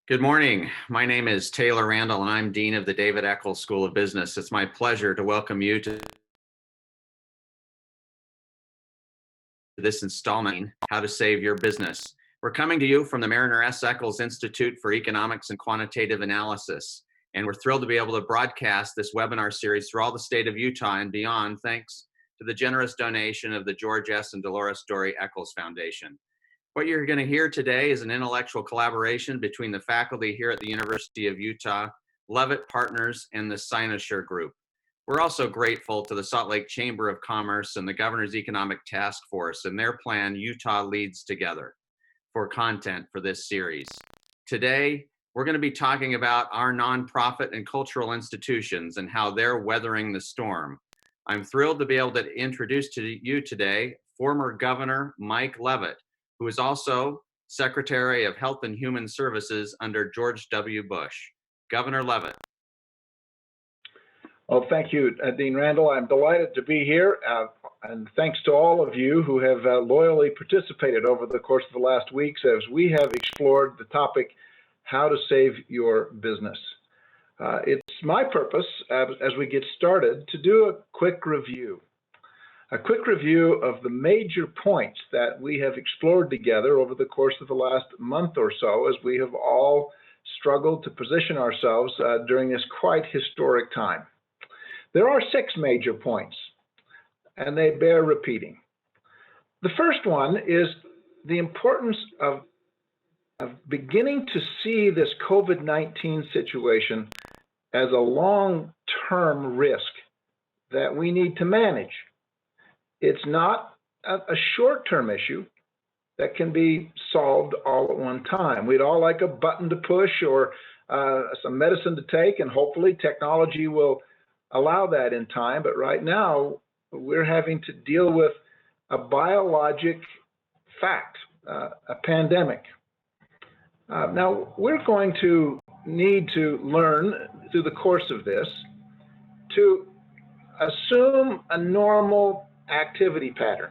Good morning. My name is Taylor Randall, and I'm Dean of the David Eccles School of Business. It's my pleasure to welcome you to this installment, How to Save Your Business. We're coming to you from the Mariner S. Eccles Institute for Economics and Quantitative Analysis, and we're thrilled to be able to broadcast this webinar series through all the state of Utah and beyond, thanks to the generous donation of the George S. and Dolores Story Eccles Foundation. What you're going to hear today is an intellectual collaboration between the faculty here at the University of Utah, Levitt Partners, and the Cynosure Group. We're also grateful to the Salt Lake Chamber of Commerce and the Governor's Economic Task Force and their plan, Utah Leads Together, for content for this series. Today, we're going to be talking about our nonprofit and cultural institutions and how they're weathering the storm. I'm thrilled to be able to introduce to you today former Governor Mike Levitt, who is also Secretary of Health and Human Services under George W. Bush. Governor Levitt. Well, thank you, Dean Randall. I'm delighted to be here, and thanks to all of you who have loyally participated over the course of the last weeks as we have explored the topic, how to save your business. It's my purpose, as we get started, to do a quick review of the major points that we have explored together over the course of the last month or so, as we have all struggled to position ourselves during this quite historic time. There are 6 major points, and they bear repeating. The first one is the importance of beginning to see this COVID-19 situation as a long-term risk that we need to manage. It's not a short-term issue that can be solved all at one time. We'd all like a button to push or some medicine to take, and hopefully technology will allow that in time. But right now, we're having to deal with a biologic fact, a pandemic. Now, we're going to need to learn through the course of this to assume a normal activity pattern.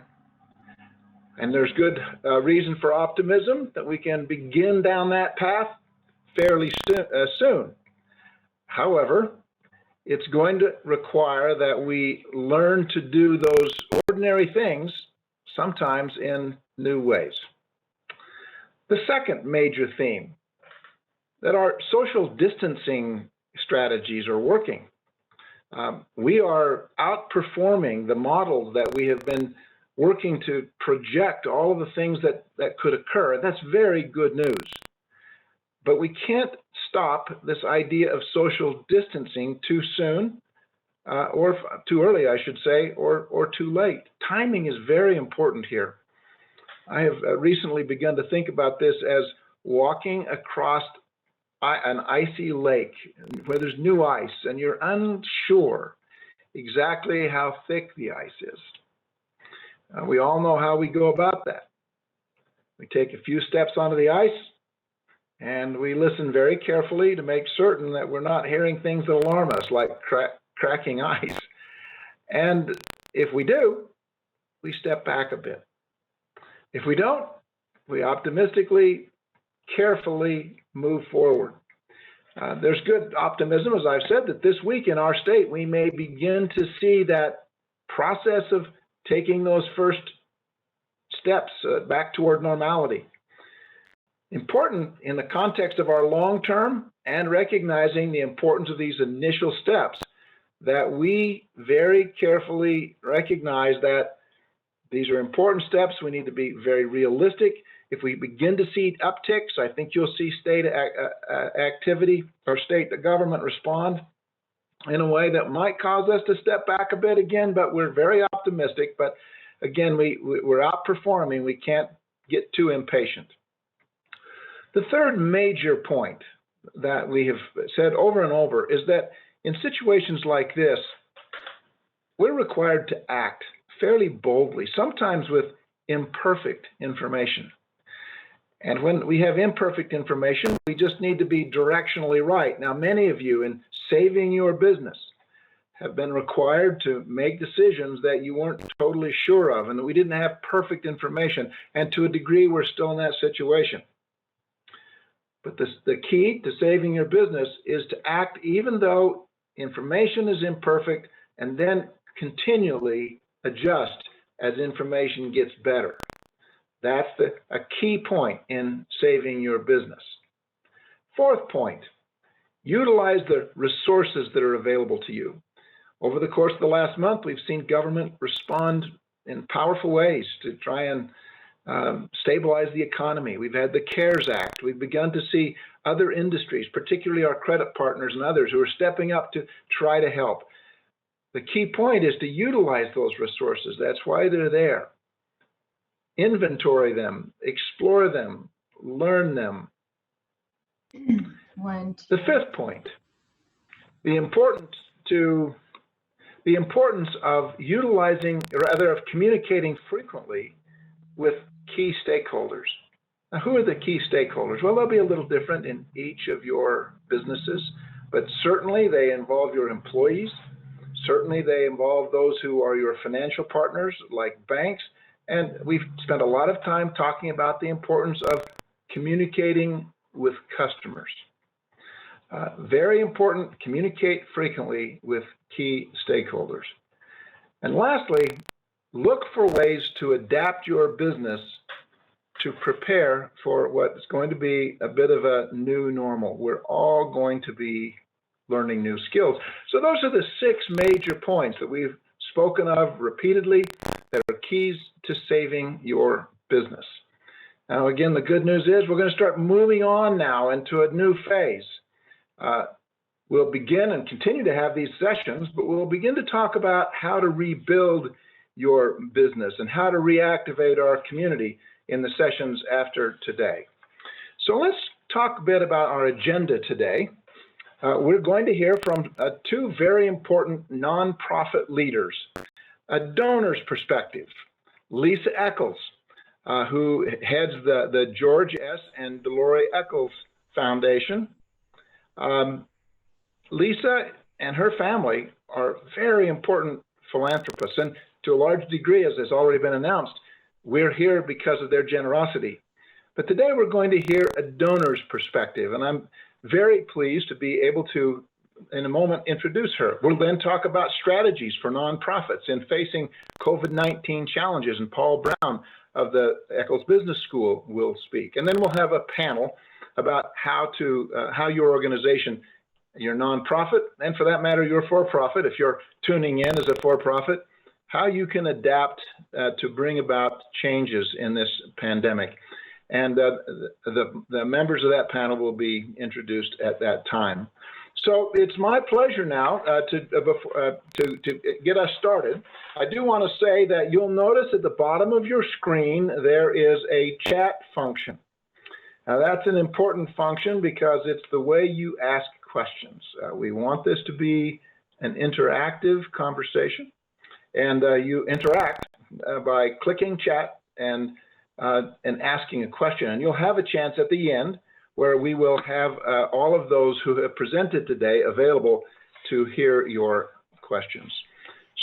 And there's good reason for optimism that we can begin down that path fairly soon. However, it's going to require that we learn to do those ordinary things, sometimes in new ways. The second major theme, that our social distancing strategies are working. We are outperforming the models that we have been working to project all of the things that could occur. And that's very good news. But we can't stop this idea of social distancing too soon, or too early, I should say, or too late. Timing is very important here. I have recently begun to think about this as walking across an icy lake where there's new ice and you're unsure exactly how thick the ice is. We all know how we go about that. We take a few steps onto the ice and we listen very carefully to make certain that we're not hearing things that alarm us, like cracking ice. And if we do, we step back a bit. If we don't, we optimistically, carefully move forward. There's good optimism, as I've said, that this week in our state, we may begin to see that process of taking those first steps back toward normality. Important in the context of our long term and recognizing the importance of these initial steps, that we very carefully recognize that these are important steps. We need to be very realistic. If we begin to see upticks, I think you'll see state activity or state government respond in a way that might cause us to step back a bit again, but we're very optimistic. But again, we're outperforming. We can't get too impatient. The third major point that we have said over and over is that in situations like this, we're required to act fairly boldly, sometimes with imperfect information. And when we have imperfect information, we just need to be directionally right. Now, many of you, in saving your business, have been required to make decisions that you weren't totally sure of and that we didn't have perfect information. And to a degree, we're still in that situation. But the key to saving your business is to act even though information is imperfect, and then continually adjust as information gets better. That's a key point in saving your business. Fourth point, utilize the resources that are available to you. Over the course of the last month, we've seen government respond in powerful ways to try and stabilize the economy. We've had the CARES Act. We've begun to see other industries, particularly our credit partners and others, who are stepping up to try to help. The key point is to utilize those resources. That's why they're there. Inventory them, explore them, learn them. The fifth point, the importance of utilizing, or rather of communicating frequently with key stakeholders. Now, who are the key stakeholders? Well, they'll be a little different in each of your businesses, but certainly they involve your employees. Certainly they involve those who are your financial partners, like banks. And we've spent a lot of time talking about the importance of communicating with customers. Very important, communicate frequently with key stakeholders. And lastly, look for ways to adapt your business to prepare for what is going to be a bit of a new normal. We're all going to be learning new skills. So those are the 6 major points that we've spoken of repeatedly that are keys to saving your business. Now, again, the good news is we're going to start moving on now into a new phase. We'll begin and continue to have these sessions, but we'll begin to talk about how to rebuild your business and how to reactivate our community in the sessions after today. So let's talk a bit about our agenda today. We're going to hear from 2 very important nonprofit leaders, a donor's perspective. Lisa Eccles, who heads the George S. and Dolores Eccles Foundation. Lisa and her family are very important philanthropists, and to a large degree, as has already been announced, we're here because of their generosity. But today we're going to hear a donor's perspective, and I'm very pleased to be able to, in a moment, introduce her. We'll then talk about strategies for nonprofits in facing COVID-19 challenges, and Paul Brown of the Eccles Business School will speak. And then we'll have a panel about how your organization, your nonprofit, and for that matter, your for-profit, if you're tuning in as a for-profit, how you can adapt to bring about changes in this pandemic. And the members of that panel will be introduced at that time. So it's my pleasure now to get us started. I do want to say that you'll notice at the bottom of your screen there is a chat function. Now that's an important function because it's the way you ask questions. We want this to be an interactive conversation, and you interact by clicking chat and asking a question. And you'll have a chance at the end where we will have all of those who have presented today available to hear your questions.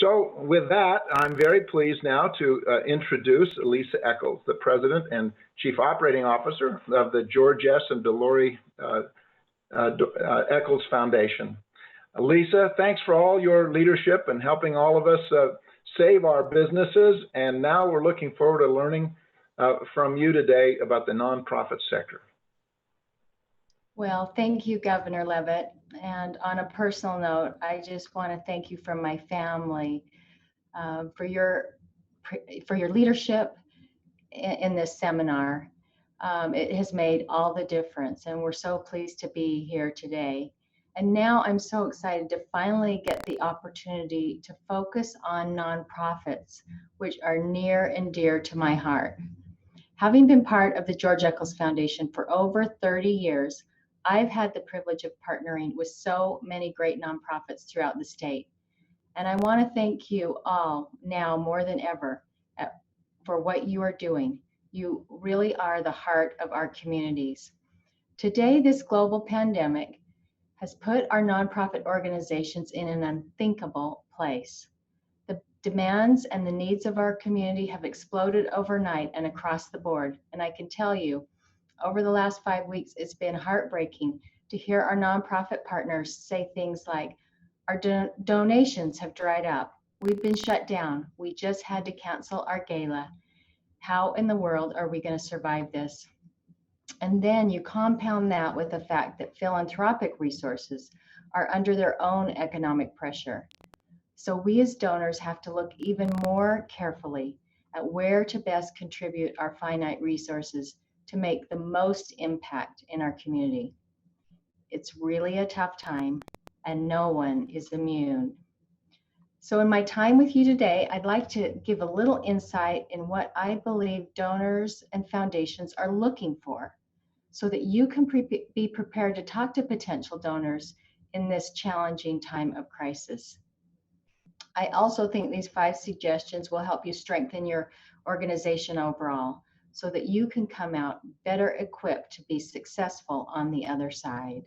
So with that, I'm very pleased now to introduce Lisa Eccles, the President and Chief Operating Officer of the George S. and Dolores Eccles Foundation. Lisa, thanks for all your leadership and helping all of us save our businesses. And now we're looking forward to learning from you today about the nonprofit sector. Well, thank you, Governor Levitt. And on a personal note, I just want to thank you from my family for your leadership in this seminar. It has made all the difference, and we're so pleased to be here today. And now I'm so excited to finally get the opportunity to focus on nonprofits, which are near and dear to my heart. Having been part of the George Eccles Foundation for over 30 years, I've had the privilege of partnering with so many great nonprofits throughout the state. And I want to thank you all now more than ever for what you are doing. You really are the heart of our communities. Today, this global pandemic has put our nonprofit organizations in an unthinkable place. The demands and the needs of our community have exploded overnight and across the board. And I can tell you, Over the last 5 weeks, it's been heartbreaking to hear our nonprofit partners say things like, our donations have dried up. We've been shut down. We just had to cancel our gala. How in the world are we going to survive this? And then you compound that with the fact that philanthropic resources are under their own economic pressure. So we as donors have to look even more carefully at where to best contribute our finite resources to make the most impact in our community. It's really a tough time, and no one is immune. So in my time with you today, I'd like to give a little insight in what I believe donors and foundations are looking for, so that you can be prepared to talk to potential donors in this challenging time of crisis. I also think these 5 suggestions will help you strengthen your organization overall, so that you can come out better equipped to be successful on the other side.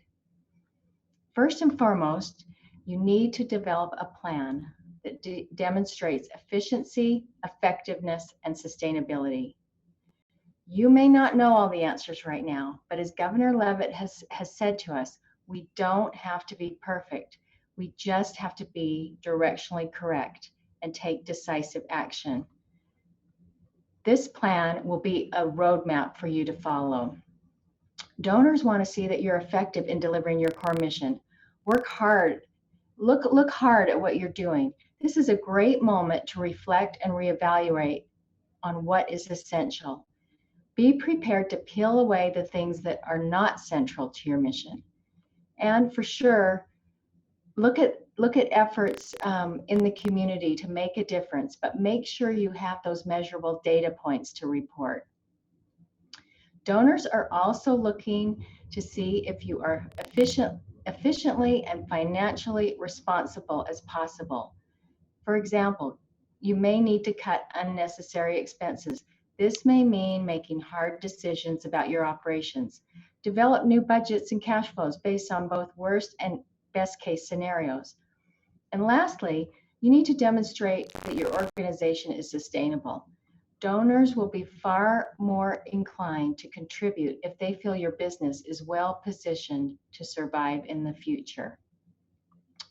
First and foremost, you need to develop a plan that demonstrates efficiency, effectiveness, and sustainability. You may not know all the answers right now, but as Governor Leavitt has said to us, we don't have to be perfect. We just have to be directionally correct and take decisive action. This plan will be a roadmap for you to follow. Donors want to see that you're effective in delivering your core mission. Work hard. Look hard at what you're doing. This is a great moment to reflect and reevaluate on what is essential. Be prepared to peel away the things that are not central to your mission. And for sure, look at efforts in the community to make a difference, but make sure you have those measurable data points to report. Donors are also looking to see if you are efficiently and financially responsible as possible. For example, you may need to cut unnecessary expenses. This may mean making hard decisions about your operations. Develop new budgets and cash flows based on both worst and best case scenarios. And lastly, you need to demonstrate that your organization is sustainable. Donors will be far more inclined to contribute if they feel your business is well positioned to survive in the future.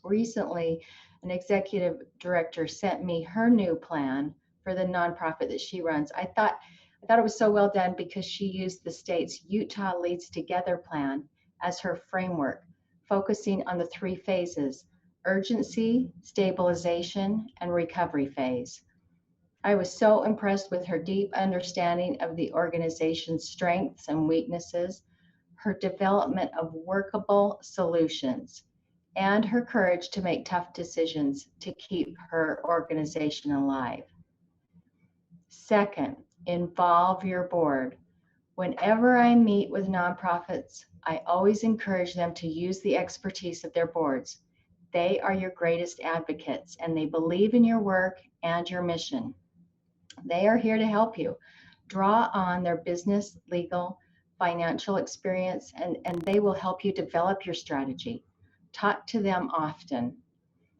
Recently, an executive director sent me her new plan for the nonprofit that she runs. I thought it was so well done because she used the state's Utah Leads Together plan as her framework, focusing on the 3 phases: urgency, stabilization, and recovery phase. I was so impressed with her deep understanding of the organization's strengths and weaknesses, her development of workable solutions, and her courage to make tough decisions to keep her organization alive. Second, involve your board. Whenever I meet with nonprofits, I always encourage them to use the expertise of their boards. They are your greatest advocates, and they believe in your work and your mission. They are here to help you. Draw on their business, legal, financial experience, and they will help you develop your strategy. Talk to them often.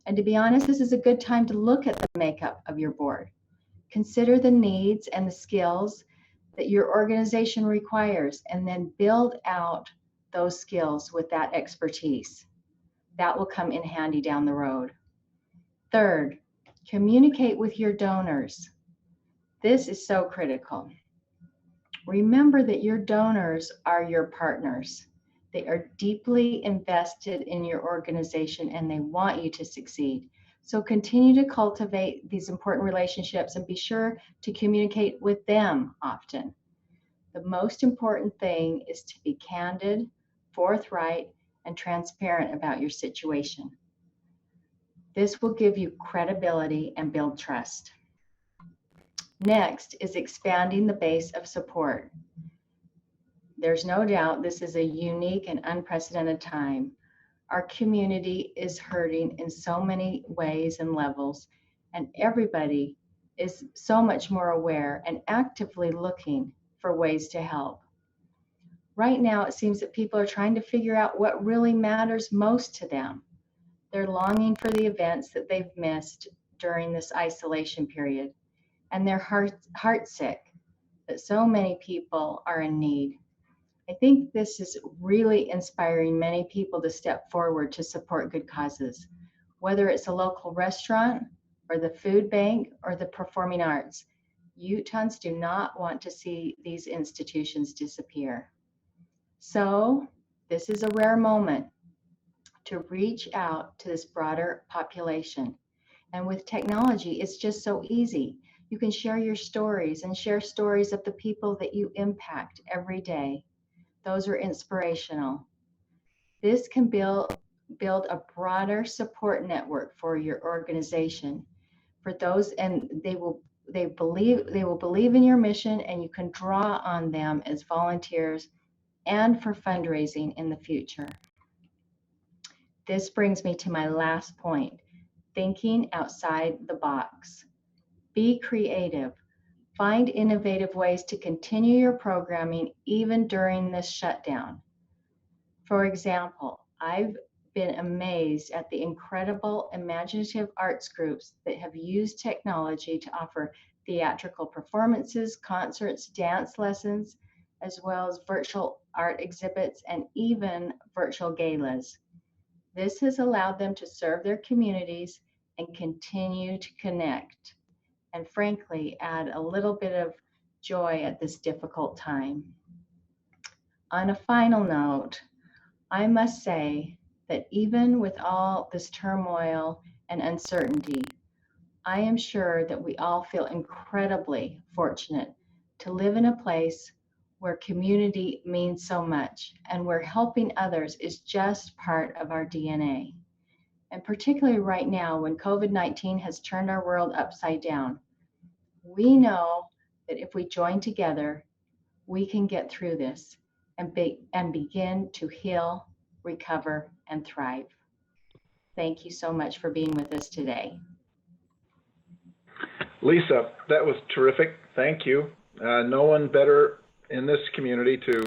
And to be honest, this is a good time to look at the makeup of your board. Consider the needs and the skills that your organization requires, and then build out those skills with that expertise. That will come in handy down the road. Third, communicate with your donors. This is so critical. Remember that your donors are your partners. They are deeply invested in your organization and they want you to succeed. So continue to cultivate these important relationships and be sure to communicate with them often. The most important thing is to be candid, forthright, and transparent about your situation. This will give you credibility and build trust. Next is expanding the base of support. There's no doubt this is a unique and unprecedented time. Our community is hurting in so many ways and levels, and everybody is so much more aware and actively looking for ways to help. Right now, it seems that people are trying to figure out what really matters most to them. They're longing for the events that they've missed during this isolation period, and they're heartsick that so many people are in need. I think this is really inspiring many people to step forward to support good causes, whether it's a local restaurant or the food bank or the performing arts. Utahns do not want to see these institutions disappear. So this is a rare moment to reach out to this broader population. And with technology, it's just so easy. You can share your stories and share stories of the people that you impact every day. Those are inspirational. This can build a broader support network for your organization. For those, and they will believe in your mission, and you can draw on them as volunteers and for fundraising in the future. This brings me to my last point, thinking outside the box. Be creative. Find innovative ways to continue your programming even during this shutdown. For example, I've been amazed at the incredible imaginative arts groups that have used technology to offer theatrical performances, concerts, dance lessons, as well as virtual art exhibits and even virtual galas. This has allowed them to serve their communities and continue to connect, and frankly, add a little bit of joy at this difficult time. On a final note, I must say that even with all this turmoil and uncertainty, I am sure that we all feel incredibly fortunate to live in a place where community means so much and where helping others is just part of our DNA. And particularly right now, when COVID-19 has turned our world upside down, we know that if we join together, we can get through this and begin to heal, recover, and thrive. Thank you so much for being with us today. Lisa, that was terrific. Thank you. No one better in this community to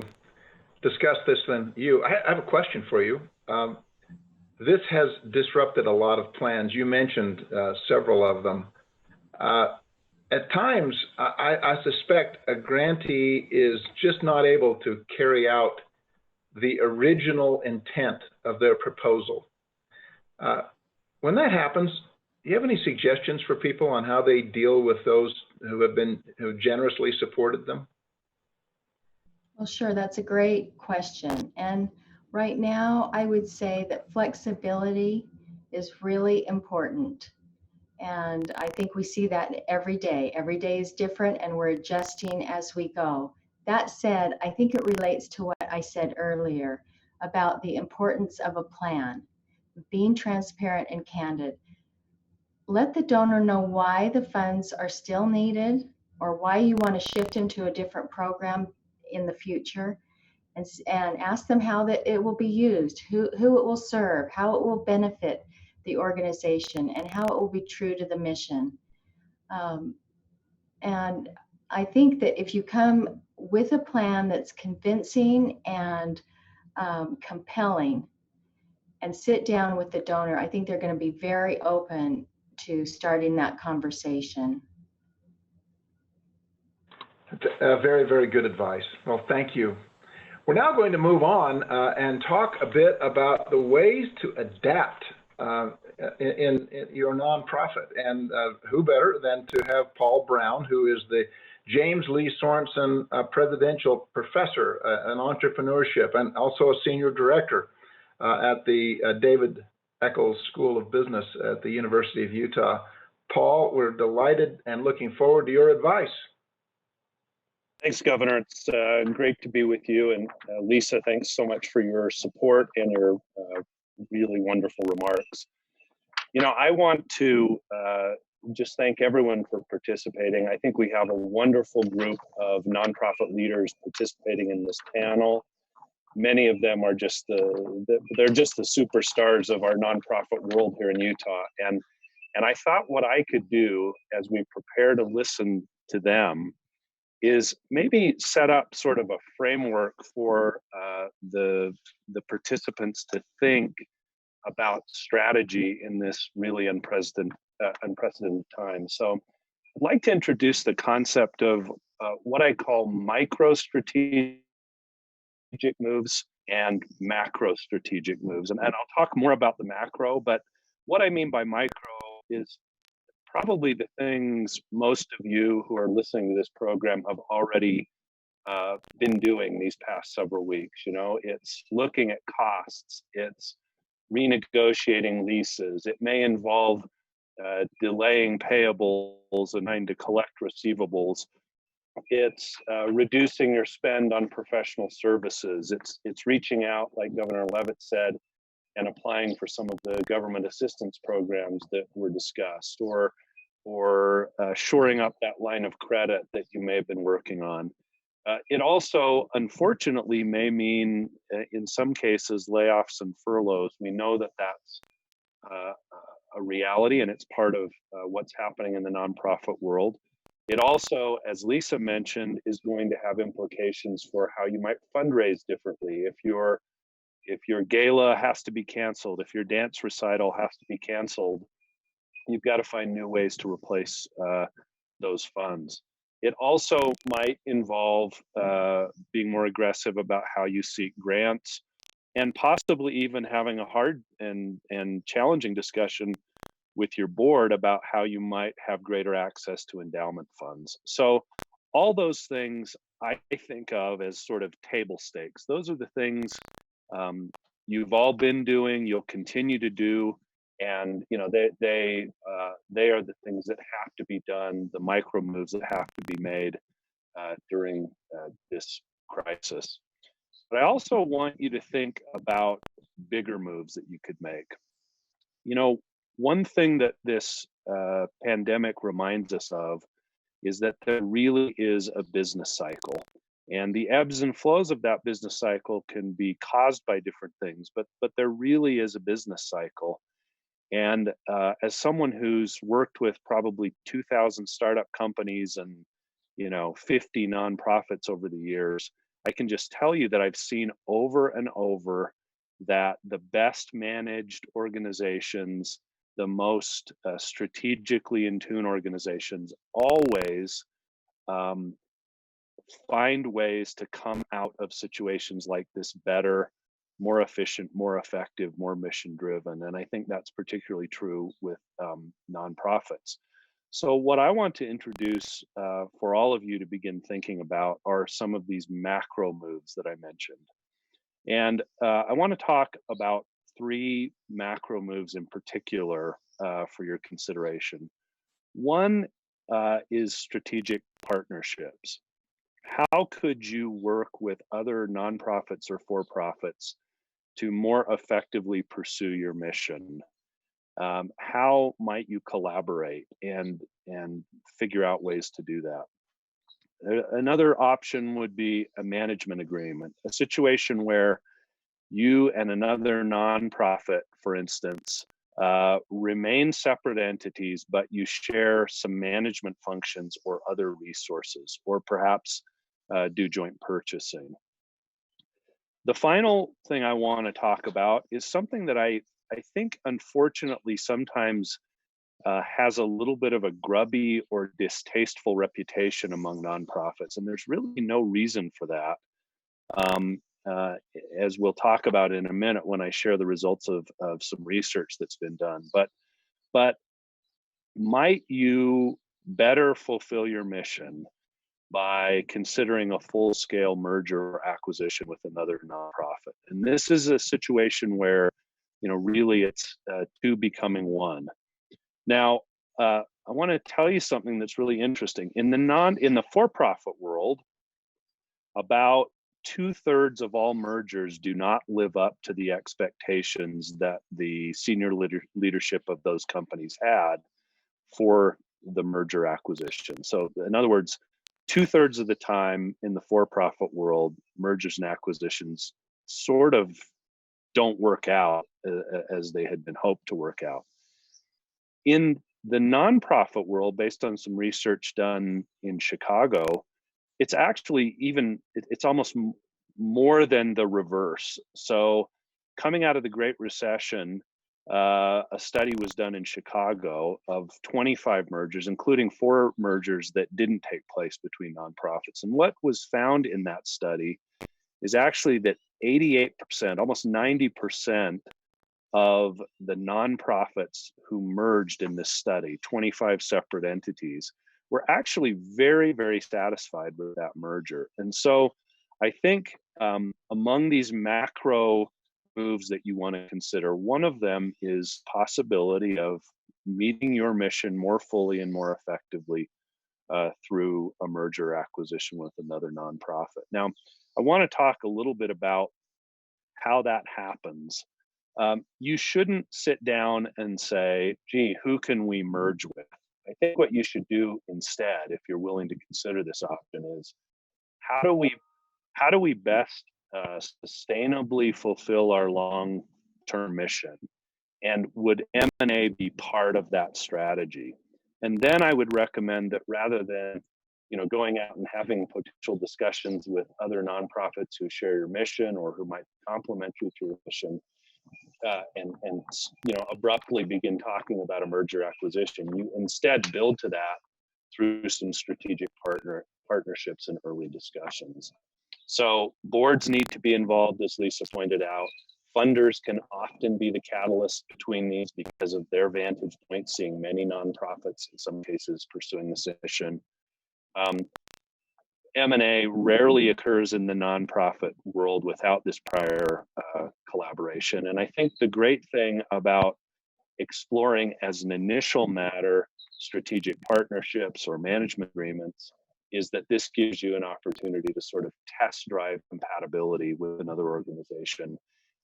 discuss this than you. I have a question for you. This has disrupted a lot of plans. You mentioned several of them. At times, I suspect a grantee is just not able to carry out the original intent of their proposal. When that happens, do you have any suggestions for people on how they deal with those who generously supported them? Well, sure, that's a great question. And right now, I would say that flexibility is really important. And I think we see that every day. Every day is different, and we're adjusting as we go. That said, I think it relates to what I said earlier about the importance of a plan, being transparent and candid. Let the donor know why the funds are still needed or why you want to shift into a different program in the future, and ask them how that it will be used, who it will serve, how it will benefit the organization, and how it will be true to the mission. And I think that if you come with a plan that's convincing and compelling and sit down with the donor, I think they're going to be very open to starting that conversation. Very, very good advice. Well, thank you. We're now going to move on and talk a bit about the ways to adapt in your nonprofit. And who better than to have Paul Brown, who is the James Lee Sorensen Presidential Professor in Entrepreneurship and also a Senior Director at the David Eccles School of Business at the University of Utah. Paul, we're delighted and looking forward to your advice. Thanks, Governor. It's great to be with you. And Lisa, thanks so much for your support and your really wonderful remarks. You know, I want to just thank everyone for participating. I think we have a wonderful group of nonprofit leaders participating in this panel. Many of them are just they're just the superstars of our nonprofit world here in Utah. And I thought what I could do as we prepare to listen to them is maybe set up sort of a framework for the participants to think about strategy in this really unprecedented time. So I'd like to introduce the concept of what I call micro strategic strategic moves and macro strategic moves. And I'll talk more about the macro, but what I mean by micro is probably the things most of you who are listening to this program have already been doing these past several weeks. You know, it's looking at costs, it's renegotiating leases, it may involve delaying payables and trying to collect receivables. It's reducing your spend on professional services. It's reaching out, like Governor Levitt said, and applying for some of the government assistance programs that were discussed, or shoring up that line of credit that you may have been working on. It also, unfortunately, may mean, in some cases, layoffs and furloughs. We know that that's a reality, and it's part of what's happening in the nonprofit world. It also, as Lisa mentioned, is going to have implications for how you might fundraise differently. If your gala has to be canceled, if your dance recital has to be canceled, you've got to find new ways to replace those funds. It also might involve being more aggressive about how you seek grants, and possibly even having a hard and challenging discussion with your board about how you might have greater access to endowment funds. So all those things I think of as sort of table stakes. Those are the things you've all been doing, you'll continue to do, and you know they are the things that have to be done, the micro moves that have to be made during this crisis. But I also want you to think about bigger moves that you could make. You know, one thing that this pandemic reminds us of is that there really is a business cycle. And the ebbs and flows of that business cycle can be caused by different things, but there really is a business cycle. And as someone who's worked with probably 2,000 startup companies and 50 nonprofits over the years, I can just tell you that I've seen over and over that the best managed organizations, the most strategically in tune organizations, always find ways to come out of situations like this better, more efficient, more effective, more mission driven. And I think that's particularly true with nonprofits. So what I want to introduce for all of you to begin thinking about are some of these macro moves that I mentioned. And I want to talk about 3 macro moves in particular for your consideration. One is strategic partnerships. How could you work with other nonprofits or for-profits to more effectively pursue your mission? How might you collaborate and figure out ways to do that? Another option would be a management agreement, a situation where you and another nonprofit, for instance, remain separate entities, but you share some management functions or other resources, or perhaps do joint purchasing. The final thing I want to talk about is something that I think, unfortunately, sometimes has a little bit of a grubby or distasteful reputation among nonprofits, and there's really no reason for that. As we'll talk about in a minute when I share the results of some research that's been done. But might you better fulfill your mission by considering a full-scale merger or acquisition with another nonprofit? And this is a situation where, really it's 2 becoming 1. Now, I want to tell you something that's really interesting. In the for-profit world, about 2/3 of all mergers do not live up to the expectations that the senior leadership of those companies had for the merger acquisition. So in other words, 2/3 of the time in the for-profit world, mergers and acquisitions sort of don't work out as they had been hoped to work out. In the nonprofit world, based on some research done in Chicago, it's actually it's almost more than the reverse. So coming out of the Great Recession, a study was done in Chicago of 25 mergers, including 4 mergers that didn't take place between nonprofits. And what was found in that study is actually that 88%, almost 90% of the nonprofits who merged in this study, 25 separate entities, were actually very, very satisfied with that merger. And so I think among these macro moves that you want to consider, one of them is possibility of meeting your mission more fully and more effectively through a merger acquisition with another nonprofit. Now, I want to talk a little bit about how that happens. You shouldn't sit down and say, gee, who can we merge with? I think what you should do instead, if you're willing to consider this option, is how do we best sustainably fulfill our long-term mission? And would M&A be part of that strategy? And then I would recommend that rather than going out and having potential discussions with other nonprofits who share your mission or who might complement you to your mission, and abruptly begin talking about a merger acquisition, you instead build to that through some strategic partnerships and early discussions. So boards need to be involved, as Lisa pointed out. Funders can often be the catalyst between these because of their vantage point, seeing many nonprofits, in some cases, pursuing this mission. M&A rarely occurs in the nonprofit world without this prior collaboration. And I think the great thing about exploring as an initial matter strategic partnerships or management agreements is that this gives you an opportunity to sort of test drive compatibility with another organization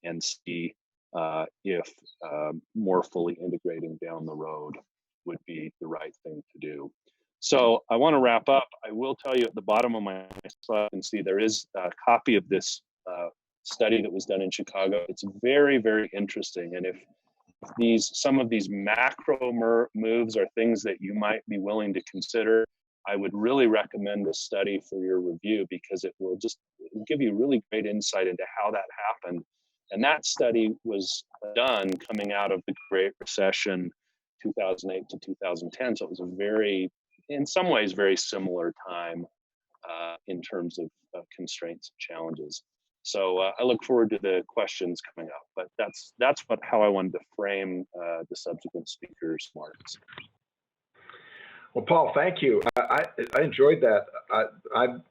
and see if more fully integrating down the road would be the right thing to do. So I want to wrap up. I will tell you at the bottom of my slide, you can see there is a copy of this study that was done in Chicago. It's very, very interesting. And if some of these macro moves are things that you might be willing to consider, I would really recommend this study for your review because it will give you really great insight into how that happened. And that study was done coming out of the Great Recession, 2008 to 2010. So it was in some ways, very similar time in terms of constraints and challenges. So I look forward to the questions coming up, but that's how I wanted to frame the subsequent speakers' remarks. Well, Paul, thank you. I enjoyed that. I'm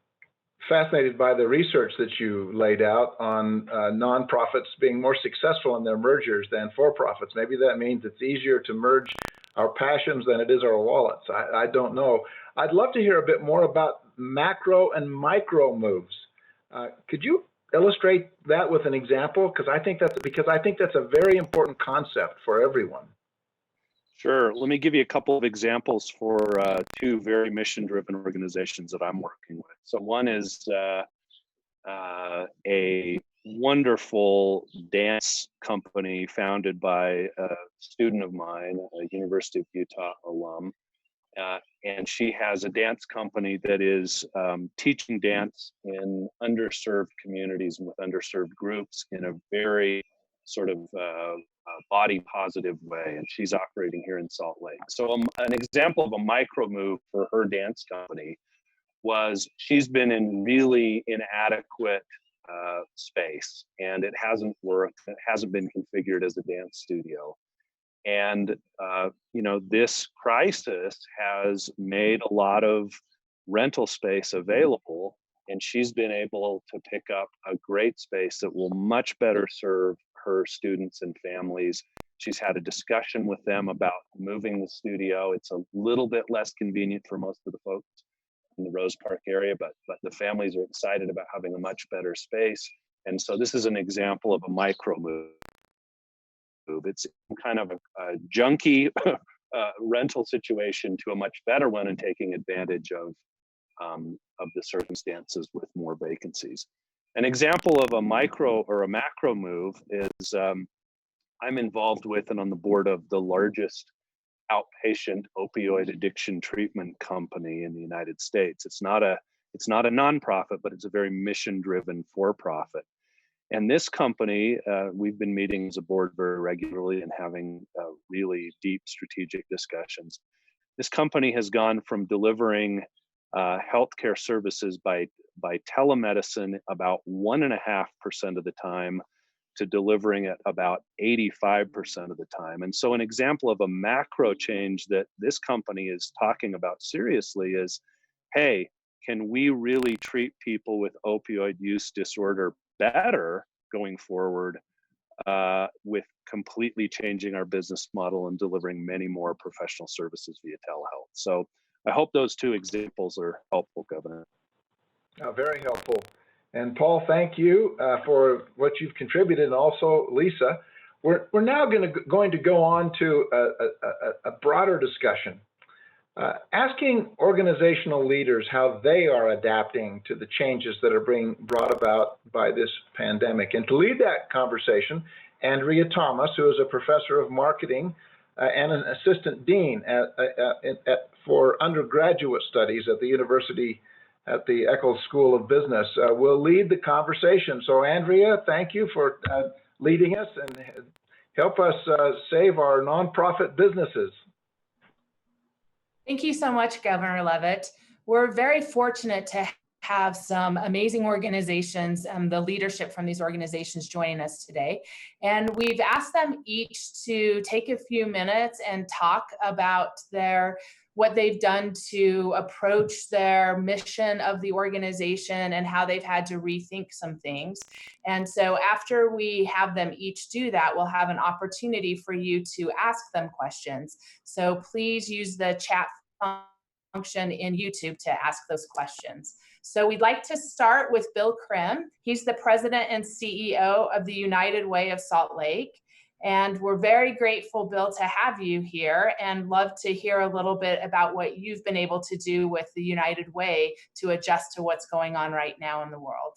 fascinated by the research that you laid out on nonprofits being more successful in their mergers than for-profits. Maybe that means it's easier to merge our passions than it is our wallets. I don't know. I'd love to hear a bit more about macro and micro moves. Could you illustrate that with an example? Because I think that's a very important concept for everyone. Sure. Let me give you a couple of examples for two very mission-driven organizations that I'm working with. So one is a wonderful dance company founded by a student of mine, a University of Utah alum. And she has a dance company that is teaching dance in underserved communities and with underserved groups in a very sort of body positive way. And she's operating here in Salt Lake. So an example of a micro move for her dance company was she's been in really inadequate space, and it hasn't worked. It hasn't been configured as a dance studio. And, this crisis has made a lot of rental space available, and she's been able to pick up a great space that will much better serve her students and families. She's had a discussion with them about moving the studio. It's a little bit less convenient for most of the folks in the Rose Park area, but the families are excited about having a much better space. And so this is an example of a micro move. It's kind of a junky rental situation to a much better one and taking advantage of the circumstances with more vacancies. An example of a micro or a macro move is I'm involved with and on the board of the largest outpatient opioid addiction treatment company in the United States. It's not a nonprofit, but it's a very mission-driven for-profit. And this company, we've been meeting as a board very regularly and having really deep strategic discussions. This company has gone from delivering healthcare services by telemedicine about 1.5% of the time to delivering it about 85% of the time. And so an example of a macro change that this company is talking about seriously is, hey, can we really treat people with opioid use disorder better going forward with completely changing our business model and delivering many more professional services via telehealth? So I hope those two examples are helpful, Governor. Very helpful. And Paul, thank you for what you've contributed, and also Lisa. We're now going to go on to a broader discussion, asking organizational leaders how they are adapting to the changes that are being brought about by this pandemic. And to lead that conversation, Andrea Thomas, who is a professor of marketing and an assistant dean for undergraduate studies at the University at the Eccles School of Business, will lead the conversation. So Andrea, thank you for leading us and help us save our nonprofit businesses. Thank you so much, Governor Levitt. We're very fortunate to have some amazing organizations and the leadership from these organizations joining us today. And we've asked them each to take a few minutes and talk about what they've done to approach their mission of the organization and how they've had to rethink some things. And so after we have them each do that, we'll have an opportunity for you to ask them questions. So please use the chat function in YouTube to ask those questions. So we'd like to start with Bill Krim. He's the president and CEO of the United Way of Salt Lake. And we're very grateful, Bill, to have you here and love to hear a little bit about what you've been able to do with the United Way to adjust to what's going on right now in the world.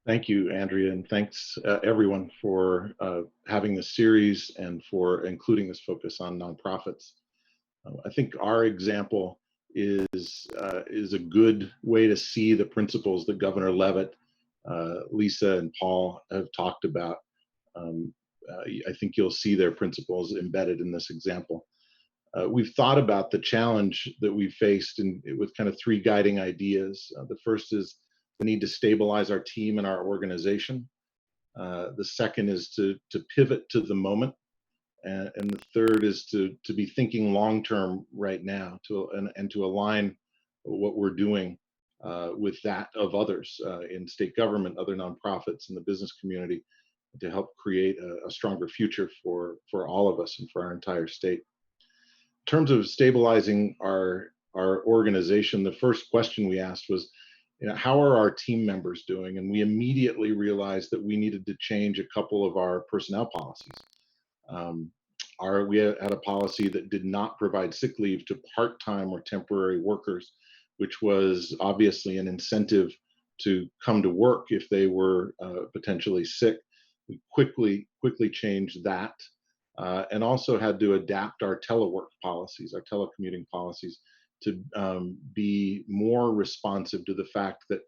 Thank you, Andrea, and thanks everyone for having this series and for including this focus on nonprofits. I think our example is a good way to see the principles that Governor Levitt, Lisa, and Paul have talked about. I think you'll see their principles embedded in this example. We've thought about the challenge that we faced with kind of three guiding ideas. The first is the need to stabilize our team and our organization. The second is to pivot to the moment. And the third is to be thinking long-term right now and to align what we're doing with that of others in state government, other nonprofits, and the business community, to help create a stronger future for all of us and for our entire state. In terms of stabilizing our organization, the first question we asked was, how are our team members doing? And we immediately realized that we needed to change a couple of our personnel policies. We had a policy that did not provide sick leave to part-time or temporary workers, which was obviously an incentive to come to work if they were potentially sick. We quickly changed that and also had to adapt our telework policies, our telecommuting policies, to be more responsive to the fact that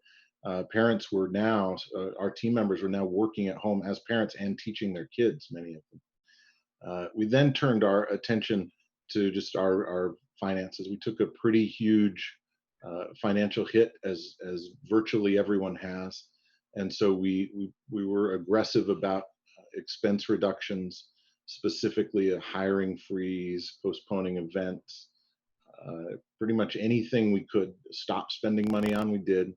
parents were now, our team members were now working at home as parents and teaching their kids, many of them. We then turned our attention to just our finances. We took a pretty huge financial hit, as virtually everyone has. And so we were aggressive about expense reductions, specifically a hiring freeze, postponing events, pretty much anything we could stop spending money on, we did.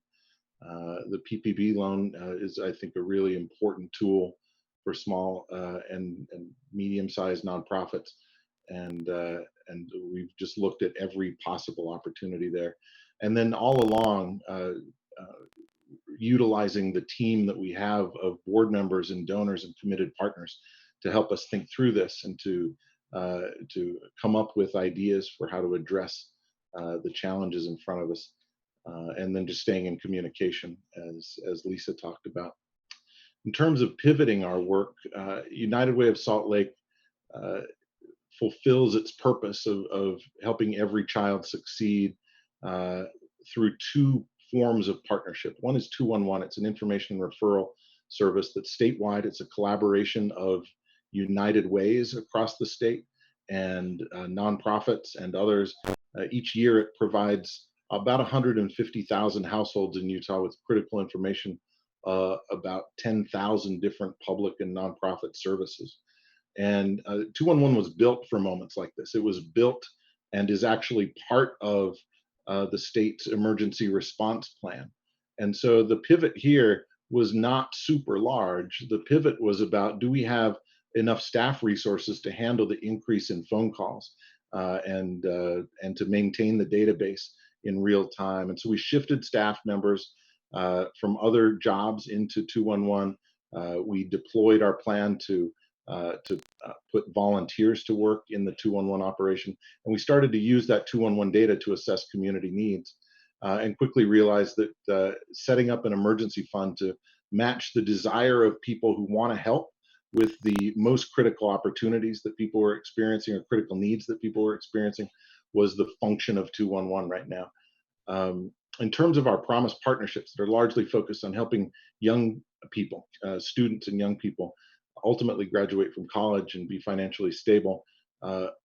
The PPP loan is, I think, a really important tool for small and medium-sized nonprofits. And we've just looked at every possible opportunity there. And then all along, utilizing the team that we have of board members and donors and committed partners to help us think through this and to come up with ideas for how to address the challenges in front of us, and then just staying in communication, as Lisa talked about. In terms of pivoting our work, United Way of Salt Lake fulfills its purpose of helping every child succeed through two forms of partnership. One is 211. It's an information referral service that's statewide. It's a collaboration of United Ways across the state and nonprofits and others. Each year it provides about 150,000 households in Utah with critical information about 10,000 different public and nonprofit services. And 211 was built for moments like this. It was built and is actually part of the state's emergency response plan. And so the pivot here was not super large. The pivot was about, do we have enough staff resources to handle the increase in phone calls and to maintain the database in real time? And so we shifted staff members from other jobs into 211. We deployed our plan to put volunteers to work in the 211 operation. And we started to use that 211 data to assess community needs and quickly realized that setting up an emergency fund to match the desire of people who want to help with the most critical opportunities that people were experiencing or critical needs that people were experiencing was the function of 211 right now. In terms of our promise partnerships that are largely focused on helping young people, students and young people, ultimately graduate from college and be financially stable,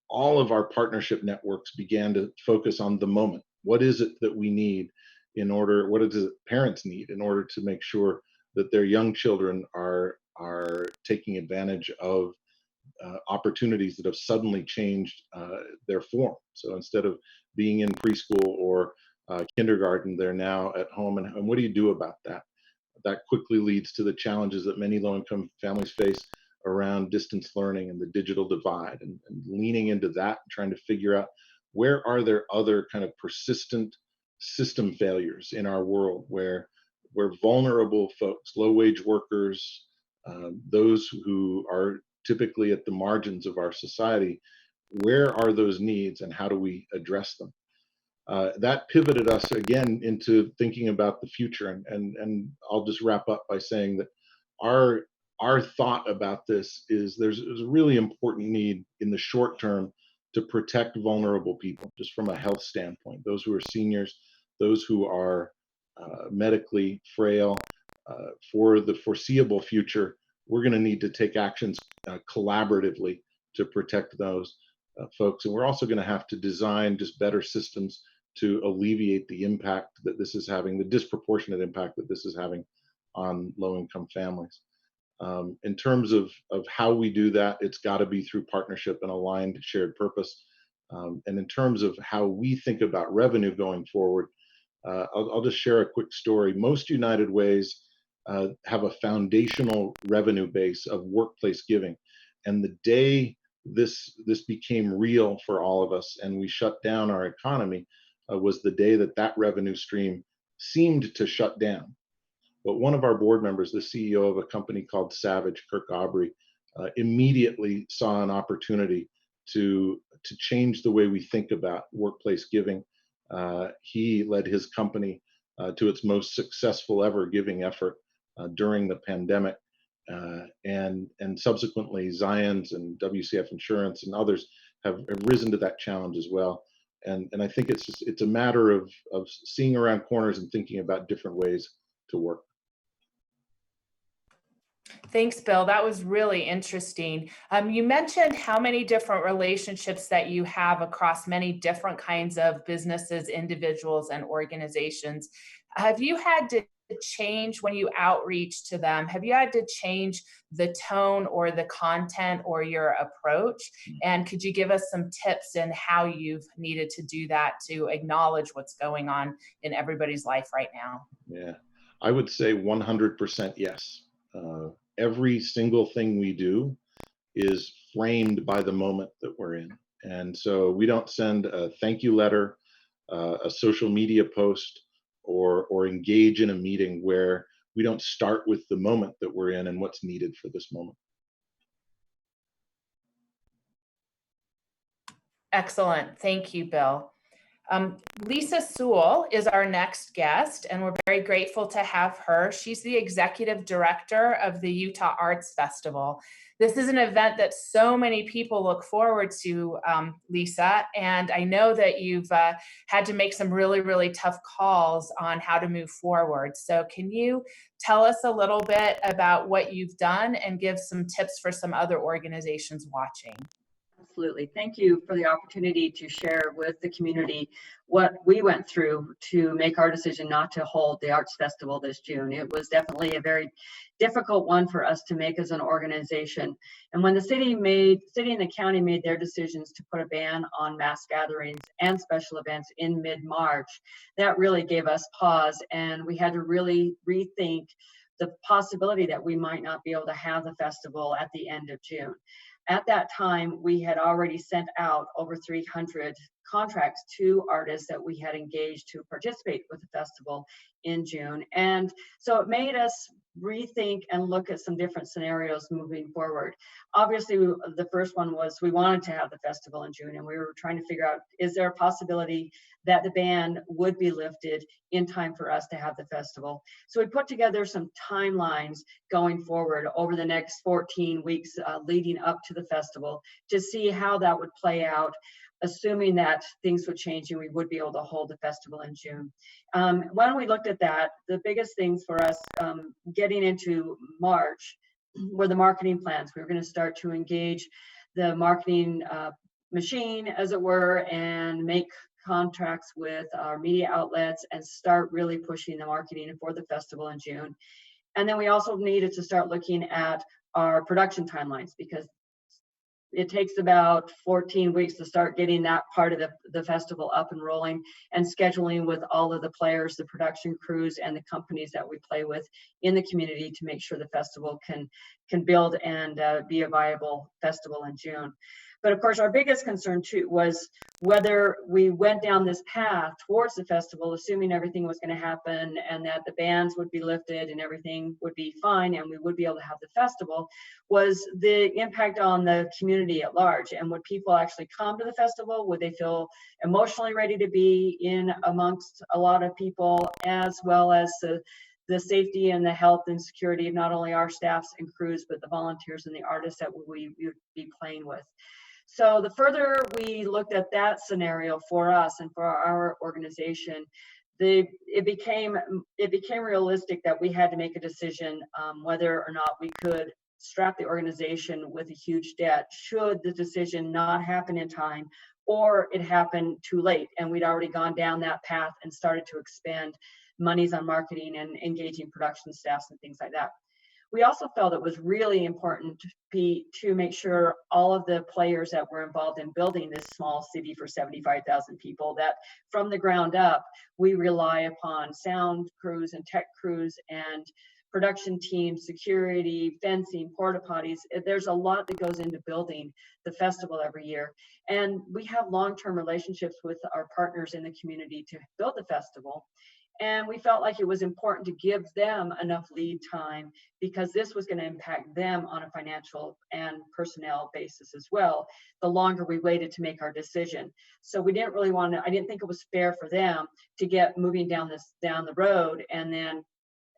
all of our partnership networks began to focus on the moment. What is it that we need in order, what does parents need in order to make sure that their young children are taking advantage of opportunities that have suddenly changed their form. So instead of being in preschool or kindergarten, they're now at home. And what do you do about that? That quickly leads to the challenges that many low-income families face around distance learning and the digital divide, and leaning into that, and trying to figure out where are there other kind of persistent system failures in our world where vulnerable folks, low-wage workers, those who are typically at the margins of our society, where are those needs and how do we address them? That pivoted us again into thinking about the future. And I'll just wrap up by saying that our thought about this is there's a really important need in the short term to protect vulnerable people, just from a health standpoint, those who are seniors, those who are medically frail. For the foreseeable future, we're going to need to take actions collaboratively to protect those folks. And we're also going to have to design just better systems to alleviate the impact that this is having, the disproportionate impact that this is having on low-income families. In terms of how we do that, it's got to be through partnership and aligned shared purpose. And in terms of how we think about revenue going forward, I'll just share a quick story. Most United Ways have a foundational revenue base of workplace giving. And the day this became real for all of us and we shut down our economy was the day that revenue stream seemed to shut down. But one of our board members, the CEO of a company called Savage, Kirk Aubrey, immediately saw an opportunity to change the way we think about workplace giving. He led his company to its most successful ever giving effort during the pandemic. And subsequently, Zions and WCF Insurance and others have risen to that challenge as well. And I think it's a matter of seeing around corners and thinking about different ways to work. Thanks, Bill. That was really interesting. You mentioned how many different relationships that you have across many different kinds of businesses, individuals, and organizations. Have you had to change when you outreach to them? Have you had to change the tone or the content or your approach? And could you give us some tips in how you've needed to do that to acknowledge what's going on in everybody's life right now? Yeah, I would say 100% yes. Every single thing we do is framed by the moment that we're in. And so we don't send a thank you letter, a social media post, or engage in a meeting where we don't start with the moment that we're in and what's needed for this moment. Excellent. Thank you, Bill. Lisa Sewell is our next guest, and we're very grateful to have her. She's the executive director of the Utah Arts Festival. This is an event that so many people look forward to, Lisa, and I know that you've had to make some really, really tough calls on how to move forward. So can you tell us a little bit about what you've done and give some tips for some other organizations watching? Absolutely. Thank you for the opportunity to share with the community what we went through to make our decision not to hold the Arts Festival this June. It was definitely a very difficult one for us to make as an organization. And when the city and the county made their decisions to put a ban on mass gatherings and special events in mid-March, that really gave us pause, and we had to really rethink the possibility that we might not be able to have the festival at the end of June. At that time, we had already sent out over 300 contracts to artists that we had engaged to participate with the festival in June. And so it made us rethink and look at some different scenarios moving forward. Obviously, the first one was we wanted to have the festival in June, and we were trying to figure out, is there a possibility that the ban would be lifted in time for us to have the festival? So we put together some timelines going forward over the next 14 weeks leading up to the festival to see how that would play out, assuming that things would change and we would be able to hold the festival in June. When we looked at that, the biggest things for us getting into March were the marketing plans. We were going to start to engage the marketing machine, as it were, and make contracts with our media outlets and start really pushing the marketing for the festival in June. And then we also needed to start looking at our production timelines, because it takes about 14 weeks to start getting that part of the festival up and rolling, and scheduling with all of the players, the production crews, and the companies that we play with in the community to make sure the festival can build and be a viable festival in June. But of course, our biggest concern too was whether we went down this path towards the festival, assuming everything was going to happen and that the bans would be lifted and everything would be fine and we would be able to have the festival, was the impact on the community at large. And would people actually come to the festival? Would they feel emotionally ready to be in amongst a lot of people, as well as the safety and the health and security of not only our staffs and crews, but the volunteers and the artists that we would be playing with. So the further we looked at that scenario for us and for our organization, it became realistic that we had to make a decision whether or not we could strap the organization with a huge debt should the decision not happen in time, or it happened too late and we'd already gone down that path and started to expend monies on marketing and engaging production staffs and things like that. We also felt it was really important to make sure all of the players that were involved in building this small city for 75,000 people, that from the ground up, we rely upon sound crews and tech crews and production teams, security, fencing, porta potties. There's a lot that goes into building the festival every year. And we have long-term relationships with our partners in the community to build the festival. And we felt like it was important to give them enough lead time, because this was going to impact them on a financial and personnel basis as well, the longer we waited to make our decision. So we didn't really I didn't think it was fair for them to get moving down the road and then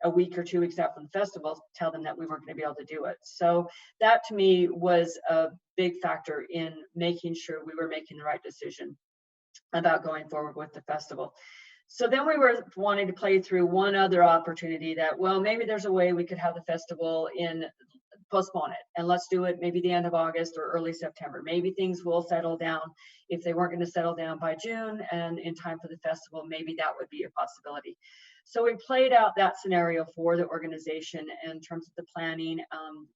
a week or 2 weeks out from the festival tell them that we weren't going to be able to do it. So that to me was a big factor in making sure we were making the right decision about going forward with the festival. So then we were wanting to play through one other opportunity that, well, maybe there's a way we could have the festival postpone it, and let's do it maybe the end of August or early September. Maybe things will settle down. If they weren't going to settle down by June and in time for the festival, maybe that would be a possibility. So we played out that scenario for the organization in terms of the planning,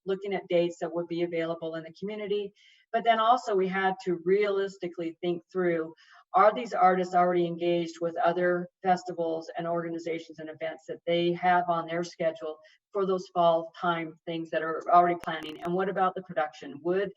looking at dates that would be available in the community. But then also we had to realistically think through, are these artists already engaged with other festivals and organizations and events that they have on their schedule for those fall time things that are already planning? And what about the production? Would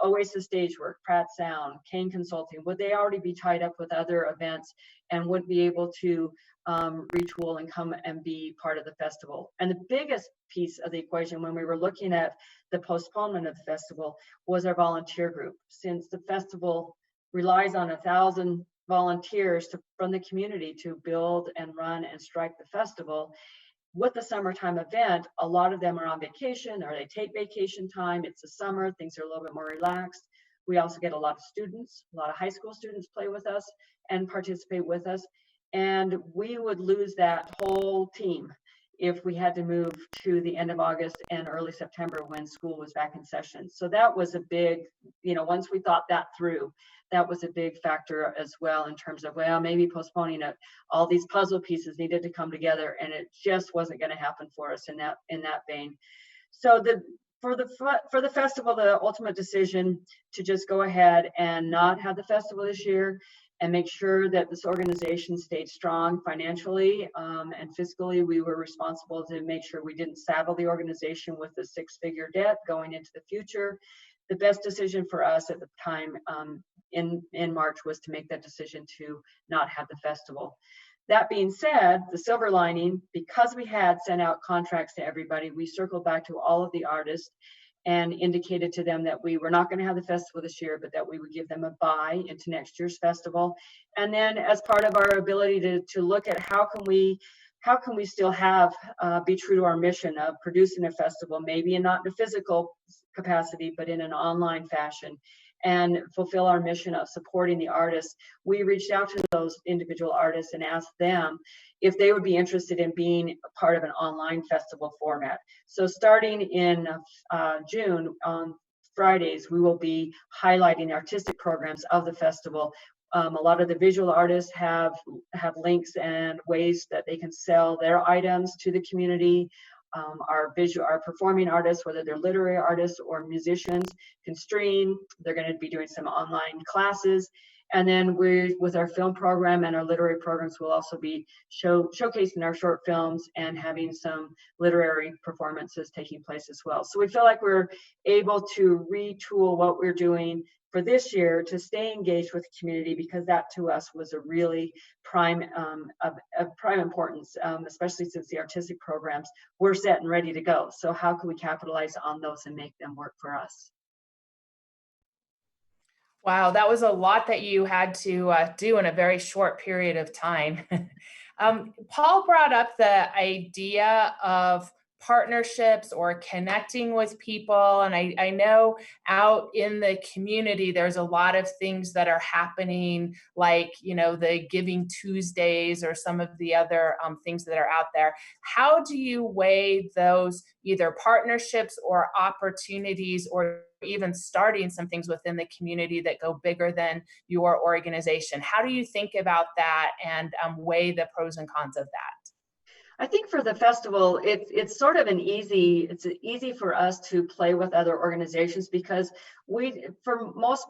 Oasis Stage Work, Pratt Sound, Kane Consulting, would they already be tied up with other events and would be able to retool and come and be part of the festival? And the biggest piece of the equation when we were looking at the postponement of the festival was our volunteer group. Since the festival relies on 1,000 volunteers from the community to build and run and strike the festival, with the summertime event, a lot of them are on vacation or they take vacation time. It's the summer, things are a little bit more relaxed. We also get a lot of students, a lot of high school students play with us and participate with us. And we would lose that whole team. if we had to move to the end of August and early September when school was back in session. So that was a big, once we thought that through, that was a big factor as well in terms of, well, maybe postponing it. All these puzzle pieces needed to come together, and it just wasn't going to happen for us in that vein. So for the festival, the ultimate decision to just go ahead and not have the festival this year and make sure that this organization stayed strong financially and fiscally. We were responsible to make sure we didn't saddle the organization with a six-figure debt going into the future. The best decision for us at the time in March was to make that decision to not have the festival. That being said, the silver lining, because we had sent out contracts to everybody, we circled back to all of the artists and indicated to them that we were not going to have the festival this year, but that we would give them a buy into next year's festival. And then as part of our ability to look at how can we still have be true to our mission of producing a festival, maybe not in a physical capacity, but in an online fashion, and fulfill our mission of supporting the artists, we reached out to those individual artists and asked them if they would be interested in being part of an online festival format. So starting in June, on Fridays, we will be highlighting the artistic programs of the festival. A lot of the visual artists have links and ways that they can sell their items to the community. Our performing artists, whether they're literary artists or musicians, can stream. They're going to be doing some online classes. And then with our film program and our literary programs, we'll also be showcasing our short films and having some literary performances taking place as well. So we feel like we're able to retool what we're doing for this year to stay engaged with the community, because that to us was a really prime importance, especially since the artistic programs were set and ready to go. So how can we capitalize on those and make them work for us? Wow, that was a lot that you had to do in a very short period of time. Paul brought up the idea of partnerships or connecting with people. And I know out in the community, there's a lot of things that are happening, like, the Giving Tuesdays or some of the other things that are out there. How do you weigh those either partnerships or opportunities, or even starting some things within the community that go bigger than your organization? How do you think about that and weigh the pros and cons of that? I think for the festival, it's sort of it's easy for us to play with other organizations, because for most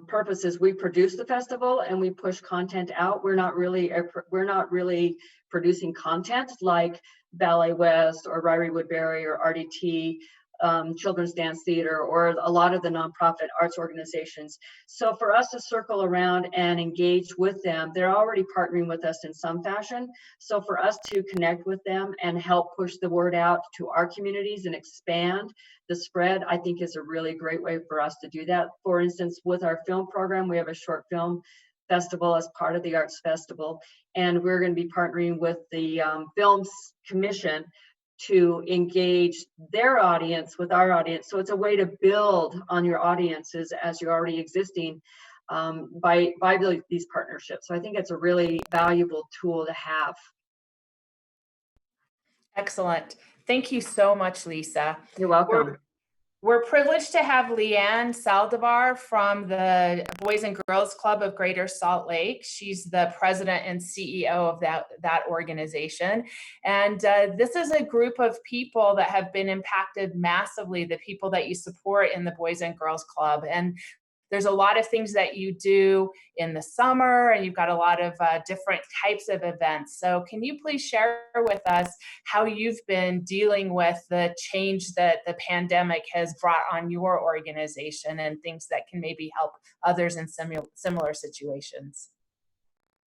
purposes, we produce the festival and we push content out. We're not really producing content like Ballet West or Ryrie Woodbury or RDT, Children's Dance Theater, or a lot of the nonprofit arts organizations. So for us to circle around and engage with them, they're already partnering with us in some fashion. So for us to connect with them and help push the word out to our communities and expand the spread, I think is a really great way for us to do that. For instance, with our film program, we have a short film festival as part of the Arts Festival, and we're going to be partnering with the Films Commission to engage their audience with our audience. So it's a way to build on your audiences as you're already existing by these partnerships. So I think it's a really valuable tool to have. Excellent. Thank you so much, Lisa. You're welcome. We're privileged to have Leanne Saldivar from the Boys and Girls Club of Greater Salt Lake. She's the president and CEO of that organization. And this is a group of people that have been impacted massively, the people that you support in the Boys and Girls Club. And there's a lot of things that you do in the summer, and you've got a lot of different types of events. So can you please share with us how you've been dealing with the change that the pandemic has brought on your organization and things that can maybe help others in similar situations?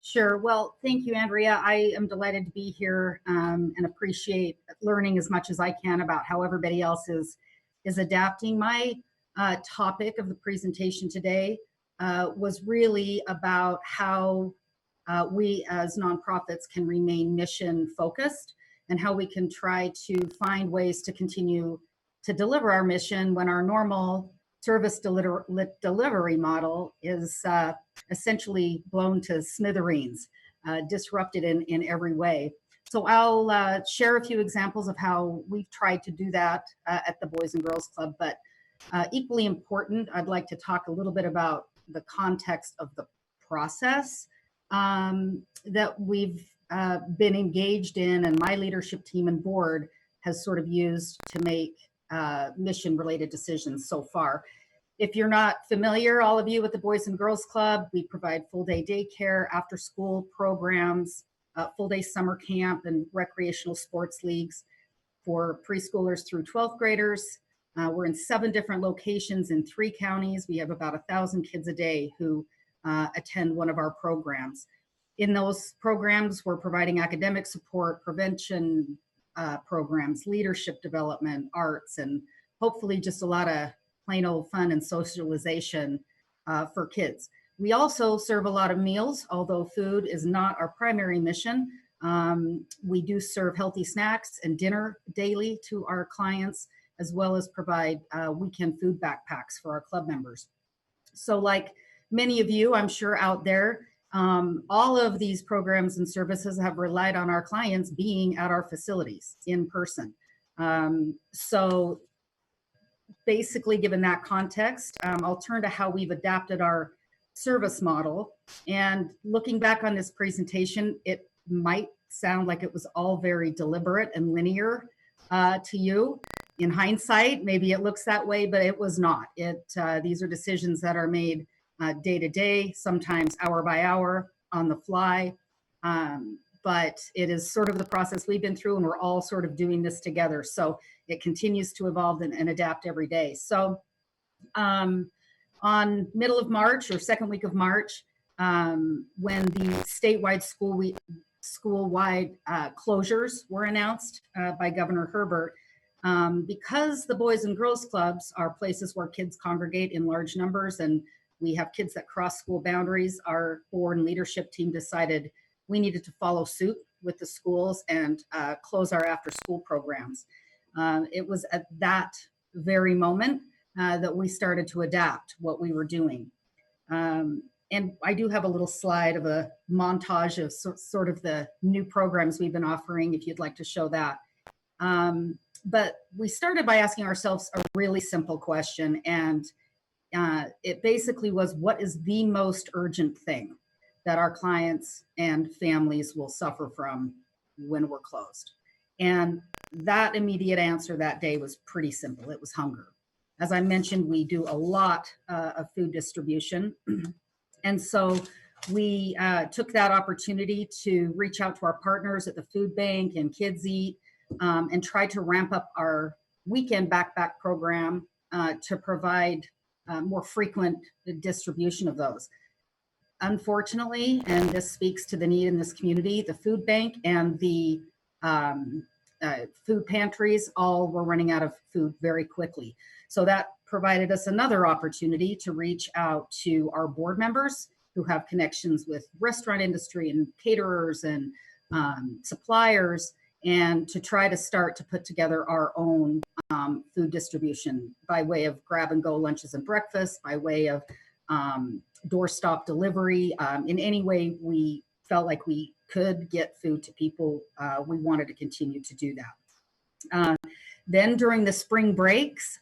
Sure. Well, thank you, Andrea. I am delighted to be here and appreciate learning as much as I can about how everybody else is adapting. My topic of the presentation today was really about how we as nonprofits can remain mission focused, and how we can try to find ways to continue to deliver our mission when our normal service delivery model is essentially blown to smithereens, disrupted in every way. So I'll share a few examples of how we've tried to do that at the Boys and Girls Club, but equally important, I'd like to talk a little bit about the context of the process that we've been engaged in, and my leadership team and board has sort of used to make mission-related decisions so far. If you're not familiar, all of you, with the Boys and Girls Club, we provide full-day daycare, after-school programs, full-day summer camp, and recreational sports leagues for preschoolers through 12th graders. We're in 7 different locations in 3 counties. We have about 1,000 kids a day who attend one of our programs. In those programs, we're providing academic support, prevention programs, leadership development, arts, and hopefully just a lot of plain old fun and socialization for kids. We also serve a lot of meals, although food is not our primary mission. We do serve healthy snacks and dinner daily to our clients, as well as provide weekend food backpacks for our club members. So like many of you, I'm sure out there, all of these programs and services have relied on our clients being at our facilities in person. So basically, given that context, I'll turn to how we've adapted our service model. And looking back on this presentation, it might sound like it was all very deliberate and linear to you. In hindsight, maybe it looks that way, but it was not. These are decisions that are made day to day, sometimes hour by hour, on the fly. But it is sort of the process we've been through, and we're all sort of doing this together. So it continues to evolve and adapt every day. So on middle of March or second week of March, when the statewide school-wide closures were announced by Governor Herbert, because the Boys and Girls Clubs are places where kids congregate in large numbers and we have kids that cross school boundaries, our board and leadership team decided we needed to follow suit with the schools and close our after-school programs. It was at that very moment that we started to adapt what we were doing. And I do have a little slide of a montage of sort of the new programs we've been offering, if you'd like to show that. But we started by asking ourselves a really simple question, and it basically was, what is the most urgent thing that our clients and families will suffer from when we're closed? And that immediate answer that day was pretty simple. It was hunger. As I mentioned, we do a lot of food distribution. And so we took that opportunity to reach out to our partners at the food bank and Kids Eat and try to ramp up our weekend backpack program to provide more frequent distribution of those. Unfortunately, and this speaks to the need in this community, the food bank and the food pantries all were running out of food very quickly. So that provided us another opportunity to reach out to our board members who have connections with restaurant industry and caterers and suppliers, and to try to start to put together our own food distribution by way of grab and go lunches and breakfast, by way of doorstop delivery. In any way we felt like we could get food to people, we wanted to continue to do that. Then during the spring breaks,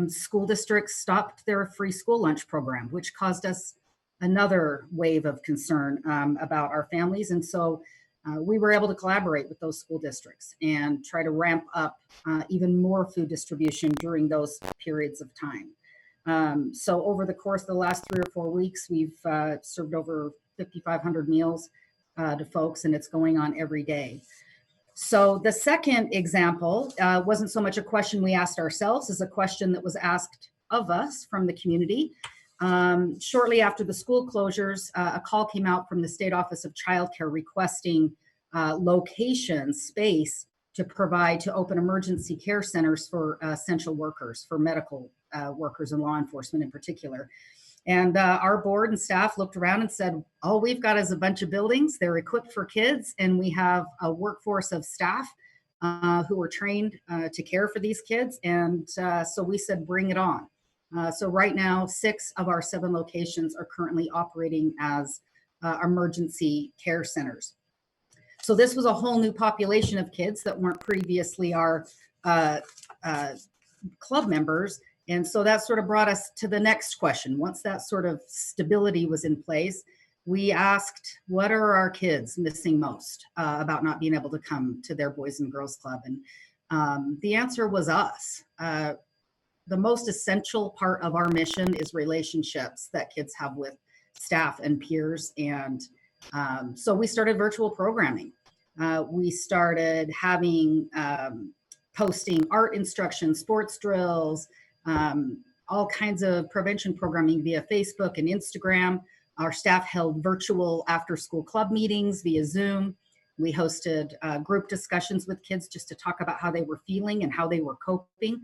school districts stopped their free school lunch program, which caused us another wave of concern about our families. And so we were able to collaborate with those school districts and try to ramp up even more food distribution during those periods of time. So over the course of the last 3 or 4 weeks, we've served over 5,500 meals to folks, and it's going on every day. So the second example wasn't so much a question we asked ourselves as a question that was asked of us from the community. Shortly after the school closures, a call came out from the State Office of Childcare requesting location space to open emergency care centers for essential workers, for medical workers and law enforcement in particular. And our board and staff looked around and said, all we've got is a bunch of buildings. They're equipped for kids, and we have a workforce of staff who are trained to care for these kids. And so we said, bring it on. So right now, 6 of our 7 locations are currently operating as emergency care centers. So this was a whole new population of kids that weren't previously our club members. And so that sort of brought us to the next question. Once that sort of stability was in place, we asked, what are our kids missing most about not being able to come to their Boys and Girls Club? And the answer was us. The most essential part of our mission is relationships that kids have with staff and peers. And so we started virtual programming. We started having posting art instruction, sports drills, all kinds of prevention programming via Facebook and Instagram. Our staff held virtual after-school club meetings via Zoom. We hosted group discussions with kids just to talk about how they were feeling and how they were coping.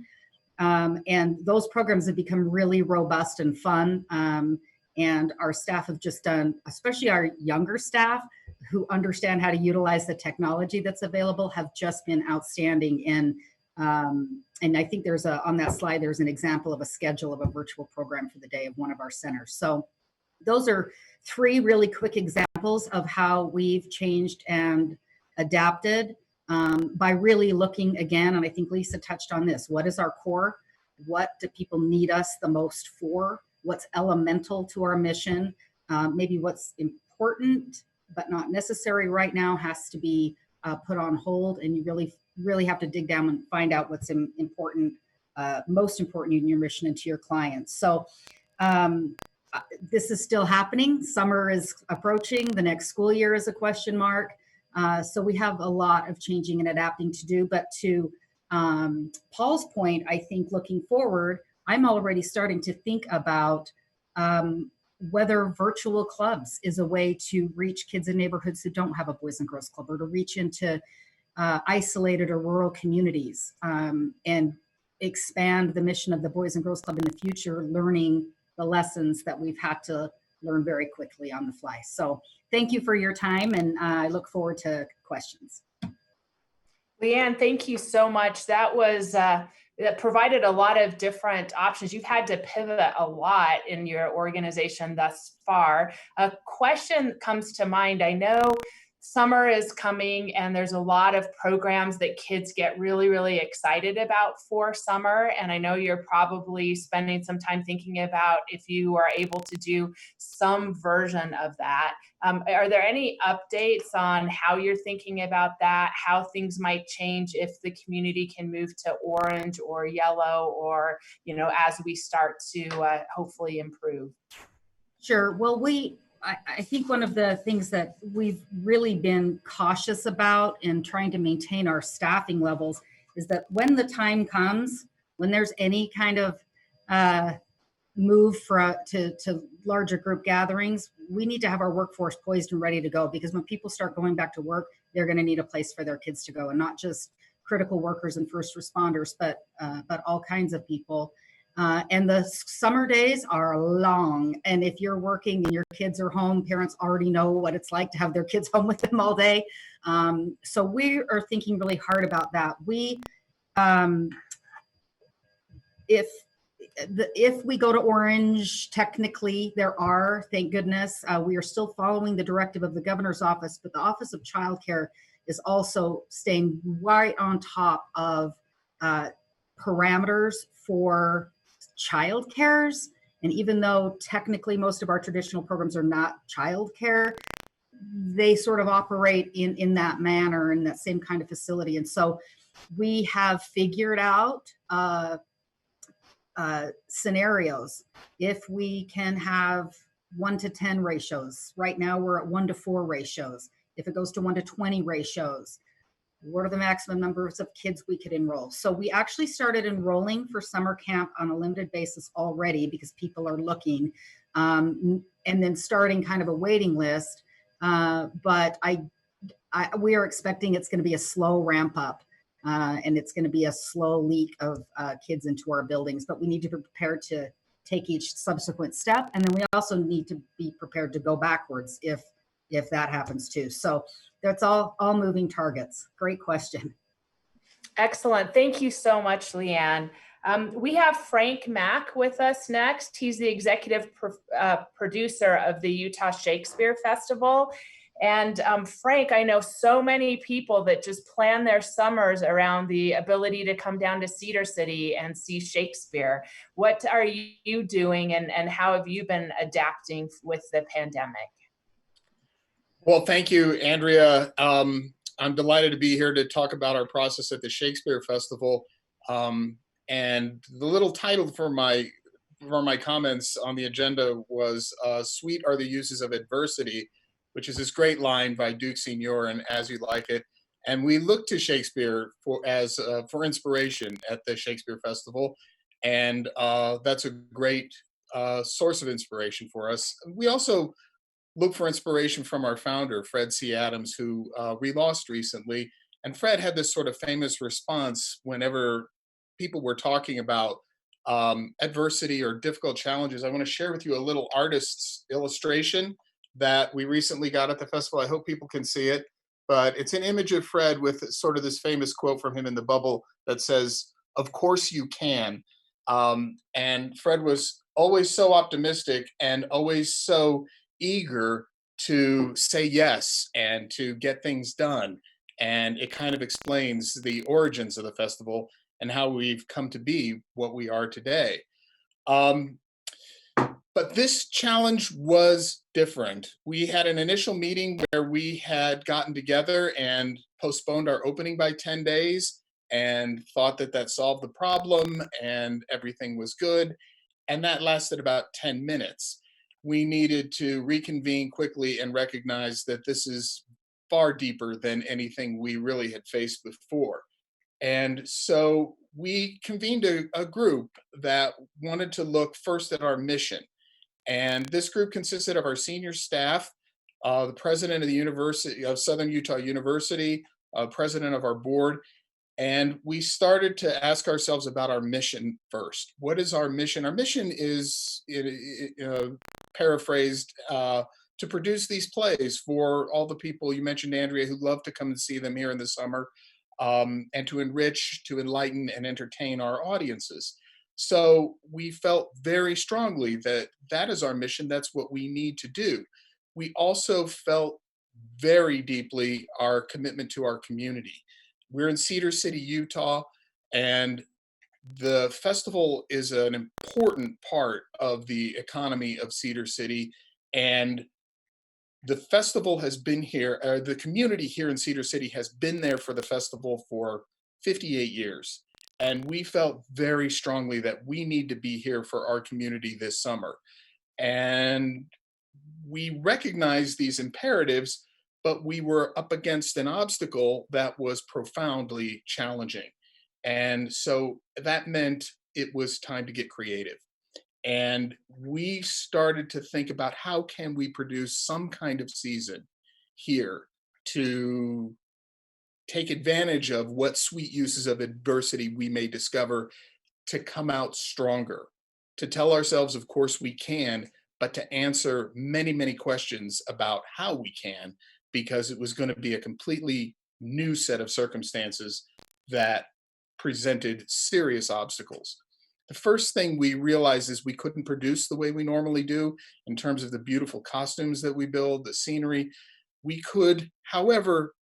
And those programs have become really robust and fun. And our staff have just done, especially our younger staff who understand how to utilize the technology that's available, have just been outstanding in, and I think there's on that slide, there's an example of a schedule of a virtual program for the day of one of our centers. So those are 3 really quick examples of how we've changed and adapted by really looking again, and I think Lisa touched on this, what is our core? What do people need us the most for? What's elemental to our mission? Maybe what's important but not necessary right now has to be put on hold, and you really have to dig down and find out what's important, most important in your mission and to your clients. So this is still happening. Summer is approaching. The next school year is a question mark. So we have a lot of changing and adapting to do. But to Paul's point, I think looking forward, I'm already starting to think about whether virtual clubs is a way to reach kids in neighborhoods who don't have a Boys and Girls Club, or to reach into isolated or rural communities and expand the mission of the Boys and Girls Club in the future, learning the lessons that we've had to learn very quickly on the fly. So thank you for your time, and I look forward to questions. Leanne, thank you so much. That was that provided a lot of different options. You've had to pivot a lot in your organization thus far. A question comes to mind. I know summer is coming and there's a lot of programs that kids get really, really excited about for summer. And I know you're probably spending some time thinking about if you are able to do some version of that. Are there any updates on how you're thinking about that, how things might change if the community can move to orange or yellow, or, you know, as we start to hopefully improve? Sure. Well, I think one of the things that we've really been cautious about in trying to maintain our staffing levels is that when the time comes, when there's any kind of move to larger group gatherings, we need to have our workforce poised and ready to go, because when people start going back to work, they're going to need a place for their kids to go, and not just critical workers and first responders, but all kinds of people. And the summer days are long. And if you're working and your kids are home, parents already know what it's like to have their kids home with them all day. So we are thinking really hard about that. If we go to orange, technically there are, thank goodness, we are still following the directive of the governor's office, but the Office of Child Care is also staying right on top of parameters for child cares. And even though technically most of our traditional programs are not child care, they sort of operate in that manner, in that same kind of facility. And so we have figured out scenarios. If we can have 1 to 10 ratios, right now we're at 1 to 4 ratios. If it goes to 1 to 20 ratios, what are the maximum numbers of kids we could enroll? So we actually started enrolling for summer camp on a limited basis already, because people are looking, and then starting kind of a waiting list. But we are expecting it's going to be a slow ramp up, and it's going to be a slow leak of kids into our buildings. But we need to be prepared to take each subsequent step, and then we also need to be prepared to go backwards if that happens too. So that's all moving targets. Great question. Excellent. Thank you so much, Leanne. We have Frank Mack with us next. He's the executive producer of the Utah Shakespeare Festival. And Frank, I know so many people that just plan their summers around the ability to come down to Cedar City and see Shakespeare. What are you doing, and how have you been adapting with the pandemic? Well, thank you, Andrea. I'm delighted to be here to talk about our process at the Shakespeare Festival. And the little title for my comments on the agenda was "Sweet Are the Uses of Adversity," which is this great line by Duke Senior and As You Like It. And we look to Shakespeare for inspiration at the Shakespeare Festival, and that's a great source of inspiration for us. We also look for inspiration from our founder, Fred C. Adams, who we lost recently. And Fred had this sort of famous response whenever people were talking about adversity or difficult challenges. I want to share with you a little artist's illustration that we recently got at the festival. I hope people can see it, but it's an image of Fred with sort of this famous quote from him in the bubble that says, "Of course you can." And Fred was always so optimistic and always so eager to say yes and to get things done. And it kind of explains the origins of the festival and how we've come to be what we are today. But this challenge was different. We had an initial meeting where we had gotten together and postponed our opening by 10 days and thought that that solved the problem and everything was good. And that lasted about 10 minutes. We needed to reconvene quickly and recognize that this is far deeper than anything we really had faced before. And so we convened a group that wanted to look first at our mission. And this group consisted of our senior staff, the president of the University of Southern Utah University, president of our board, and we started to ask ourselves about our mission first. What is our mission? Our mission is, paraphrased, to produce these plays for all the people you mentioned, Andrea, who love to come and see them here in the summer, and to enrich, to enlighten, and entertain our audiences. So we felt very strongly that that is our mission. That's what we need to do. We also felt very deeply our commitment to our community. We're in Cedar City, Utah, and the festival is an important part of the economy of Cedar City. And the festival has been here, the community here in Cedar City has been there for the festival for 58 years. And we felt very strongly that we need to be here for our community this summer. And we recognized these imperatives, but we were up against an obstacle that was profoundly challenging. And so that meant it was time to get creative. And we started to think about how can we produce some kind of season here to take advantage of what sweet uses of adversity we may discover to come out stronger, to tell ourselves, of course, we can, but to answer many, many questions about how we can, because it was going to be a completely new set of circumstances that presented serious obstacles. The first thing we realized is we couldn't produce the way we normally do in terms of the beautiful costumes that we build, the scenery. We could, however,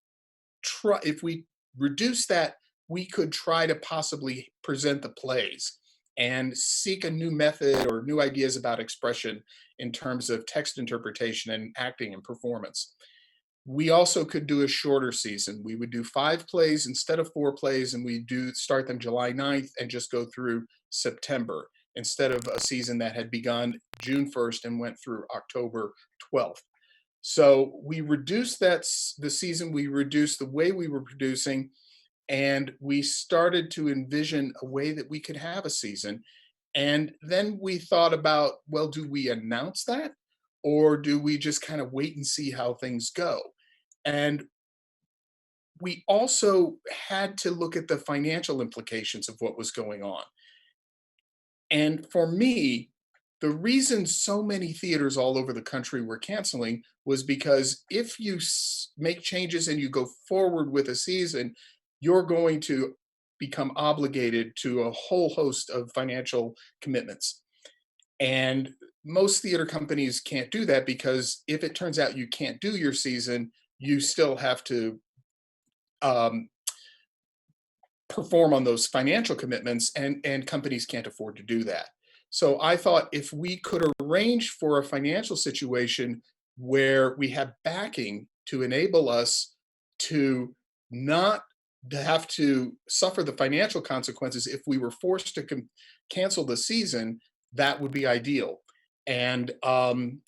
try, if we reduce that, we could try to possibly present the plays and seek a new method or new ideas about expression in terms of text interpretation and acting and performance. We also could do a shorter season. We would do 5 plays instead of 4 plays, and we do start them July 9th and just go through September instead of a season that had begun June 1st and went through October 12th. So we reduced the season, we reduced the way we were producing, and we started to envision a way that we could have a season. And then we thought about, well, do we announce that? Or do we just kind of wait and see how things go? And we also had to look at the financial implications of what was going on. And for me, the reason so many theaters all over the country were canceling was because if you make changes and you go forward with a season, you're going to become obligated to a whole host of financial commitments. And most theater companies can't do that, because if it turns out you can't do your season, you still have to um, perform on those financial commitments, and companies can't afford to do that. So I thought if we could arrange for a financial situation where we have backing to enable us to not to have to suffer the financial consequences if we were forced to cancel the season, that would be ideal. And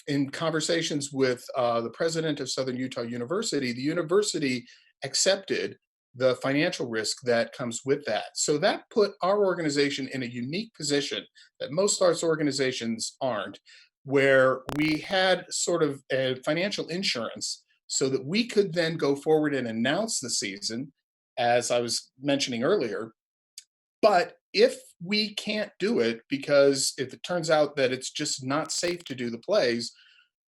in conversations with the president of Southern Utah University, the university accepted the financial risk that comes with that. So that put our organization in a unique position that most arts organizations aren't, where we had sort of a financial insurance so that we could then go forward and announce the season, as I was mentioning earlier. But if we can't do it, because if it turns out that it's just not safe to do the plays,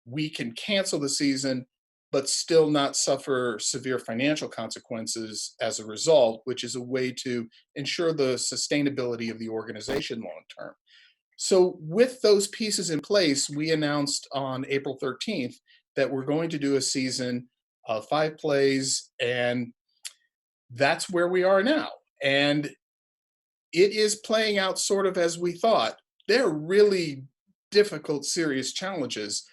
we can cancel the season, but still not suffer severe financial consequences as a result, which is a way to ensure the sustainability of the organization long term. So with those pieces in place, we announced on April 13th that we're going to do a season of 5 plays, and that's where we are now. And it is playing out sort of as we thought. They're really difficult, serious challenges.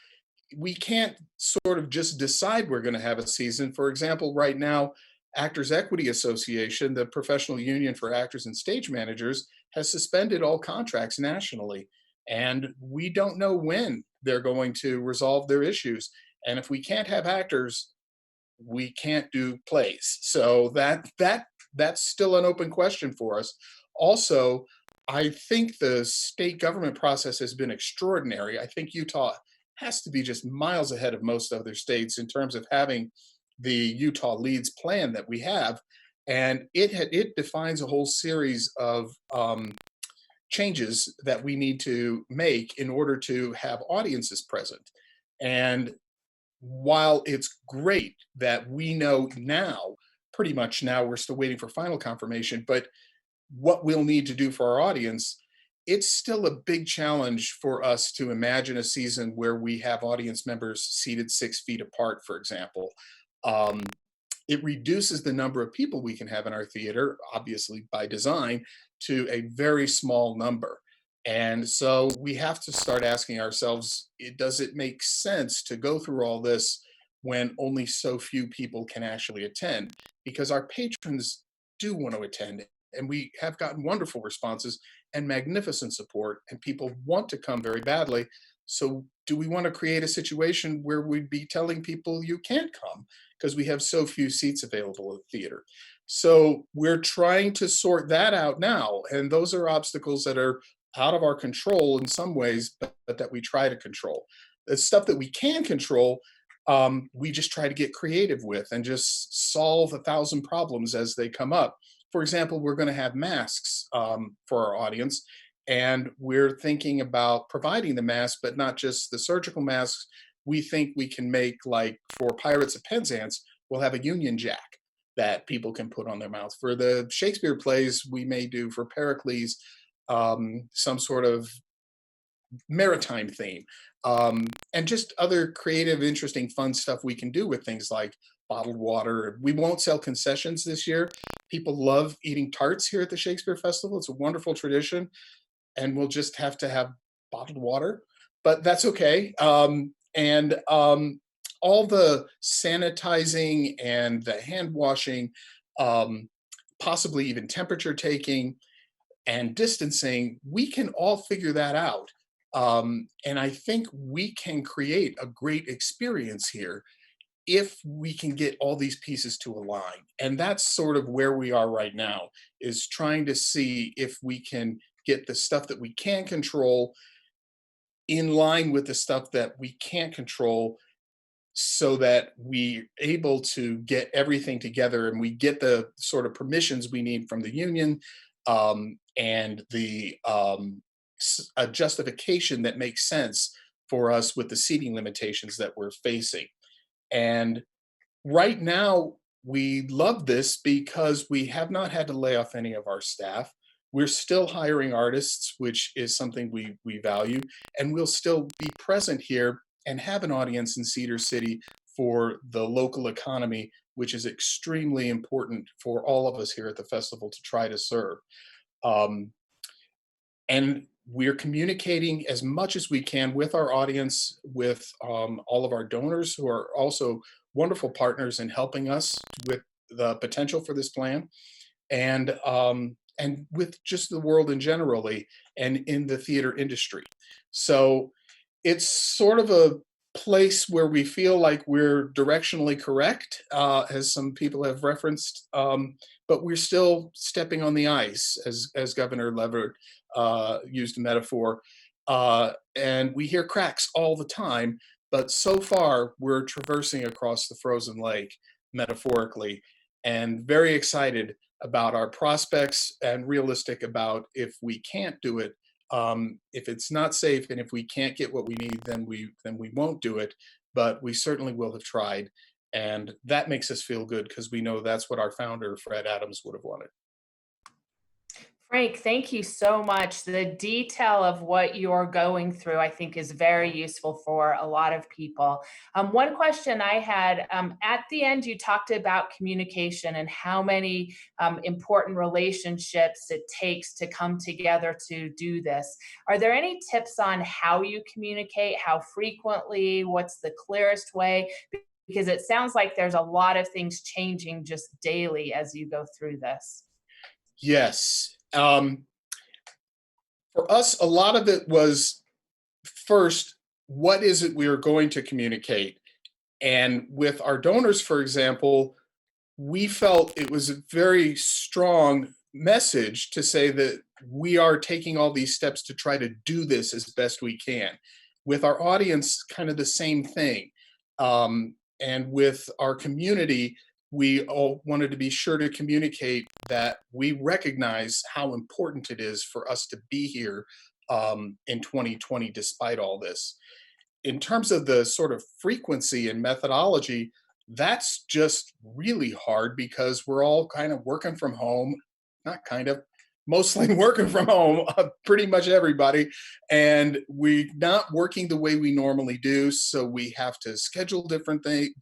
We can't sort of just decide we're going to have a season. For example, right now, Actors Equity Association, the professional union for actors and stage managers, has suspended all contracts nationally. And we don't know when they're going to resolve their issues. And if we can't have actors, we can't do plays. So that's still an open question for us. Also, I think the state government process has been extraordinary. I think Utah has to be just miles ahead of most other states in terms of having the Utah Leads plan that we have. And it defines a whole series of changes that we need to make in order to have audiences present. And while it's great that we know now, pretty much now, we're still waiting for final confirmation, but what we'll need to do for our audience, it's still a big challenge for us to imagine a season where we have audience members seated 6 feet apart, for example. It reduces the number of people we can have in our theater, obviously by design, to a very small number. And so we have to start asking ourselves, does it make sense to go through all this when only so few people can actually attend? Because our patrons do want to attend, and we have gotten wonderful responses and magnificent support, and people want to come very badly. So do we want to create a situation where we'd be telling people you can't come because we have so few seats available at the theater? So we're trying to sort that out now. And those are obstacles that are out of our control in some ways, but that we try to control. The stuff that we can control, we just try to get creative with and just solve 1,000 problems as they come up. For example, we're going to have masks for our audience, and we're thinking about providing the masks, but not just the surgical masks. We think we can make, like for Pirates of Penzance, we'll have a Union Jack that people can put on their mouth. For the Shakespeare plays, we may do for Pericles some sort of maritime theme, and just other creative, interesting, fun stuff we can do with things like bottled water. We won't sell concessions this year. People love eating tarts here at the Shakespeare Festival. It's a wonderful tradition, and we'll just have to have bottled water, but that's okay. And all the sanitizing and the hand washing, possibly even temperature taking and distancing, we can all figure that out. And I think we can create a great experience here if we can get all these pieces to align. And that's sort of where we are right now, is trying to see if we can get the stuff that we can control in line with the stuff that we can't control, so that we're able to get everything together and we get the sort of permissions we need from the union, and the a justification that makes sense for us with the seating limitations that we're facing. And right now, we love this because we have not had to lay off any of our staff. we're still hiring artists, which is something we value, and we'll still be present here and have an audience in Cedar City for the local economy, which is extremely important for all of us here at the festival to try to serve. And we're communicating as much as we can with our audience, with all of our donors who are also wonderful partners in helping us with the potential for this plan, and with just the world in generally and in the theater industry. So it's sort of a place where we feel like we're directionally correct, as some people have referenced, but we're still stepping on the ice, as Governor Leverett used a metaphor, and we hear cracks all the time, but so far we're traversing across the frozen lake, metaphorically, and very excited about our prospects and realistic about if we can't do it. If it's not safe and if we can't get what we need, then we won't do it. But we certainly will have tried, and that makes us feel good because we know that's what our founder Fred Adams would have wanted. Frank, thank you so much. The detail of what you're going through, I think, is very useful for a lot of people. One question I had, at the end, you talked about communication and how many important relationships it takes to come together to do this. Are there any tips on how you communicate, how frequently, what's the clearest way? Because it sounds like there's a lot of things changing just daily as you go through this. Yes. For us, a lot of it was, first, what is it we are going to communicate? And with our donors, for example, we felt it was a very strong message to say that we are taking all these steps to try to do this as best we can. With our audience, kind of the same thing. And with our community, we all wanted to be sure to communicate that we recognize how important it is for us to be here in 2020, despite all this. In terms of the sort of frequency and methodology, that's just really hard because we're all kind of working from home, not kind of, mostly working from home, pretty much everybody, and we're not working the way we normally do, so we have to schedule differently